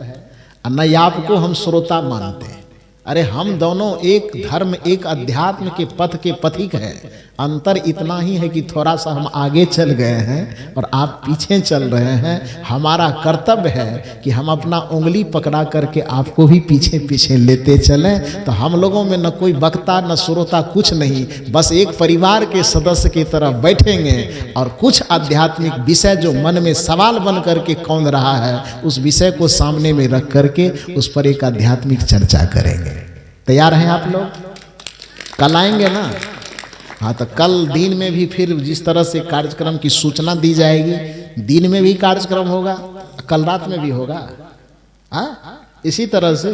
और न आपको हम श्रोता मानते हैं। अरे हम दोनों एक धर्म, एक अध्यात्म के पथ के पथिक हैं। अंतर इतना ही है कि थोड़ा सा हम आगे चल गए हैं और आप पीछे चल रहे हैं। हमारा कर्तव्य है कि हम अपना उंगली पकड़ा करके आपको भी पीछे पीछे लेते चलें। तो हम लोगों में न कोई वक्ता न श्रोता कुछ नहीं, बस एक परिवार के सदस्य की तरह बैठेंगे और कुछ आध्यात्मिक विषय जो मन में सवाल बन करके कौन रहा है उस विषय को सामने में रख करके उस पर एक आध्यात्मिक चर्चा करेंगे। तैयार हैं आप लोग? कल आएंगे ना? हाँ, तो कल दिन में भी फिर जिस तरह से कार्यक्रम की सूचना दी जाएगी, दिन में भी कार्यक्रम होगा, कल रात में भी होगा। हाँ, इसी तरह से।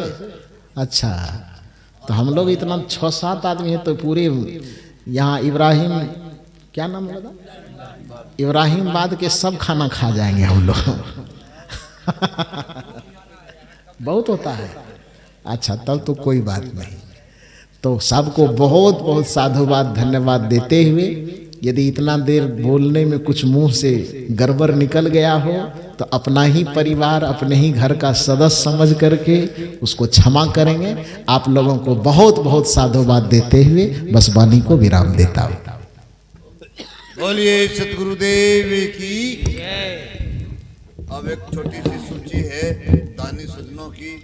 अच्छा, तो हम लोग इतना 6-7 आदमी हैं तो पूरे यहाँ इब्राहिम, क्या नाम है, इब्राहिमाबाद के सब खाना खा जाएंगे हम लोग। बहुत होता है। अच्छा, तब तो कोई बात नहीं। तो सबको बहुत बहुत साधुवाद, धन्यवाद देते हुए, यदि इतना देर बोलने में कुछ मुंह से गड़बड़ निकल गया हो तो अपना ही परिवार, अपने ही घर का सदस्य समझ करके उसको क्षमा करेंगे। आप लोगों को बहुत बहुत साधुवाद देते हुए बस वाणी को विराम देता हूँ। बोलिए सतगुरुदेव की। अब एक छोटी सी सूची है दानी सज्जनों की।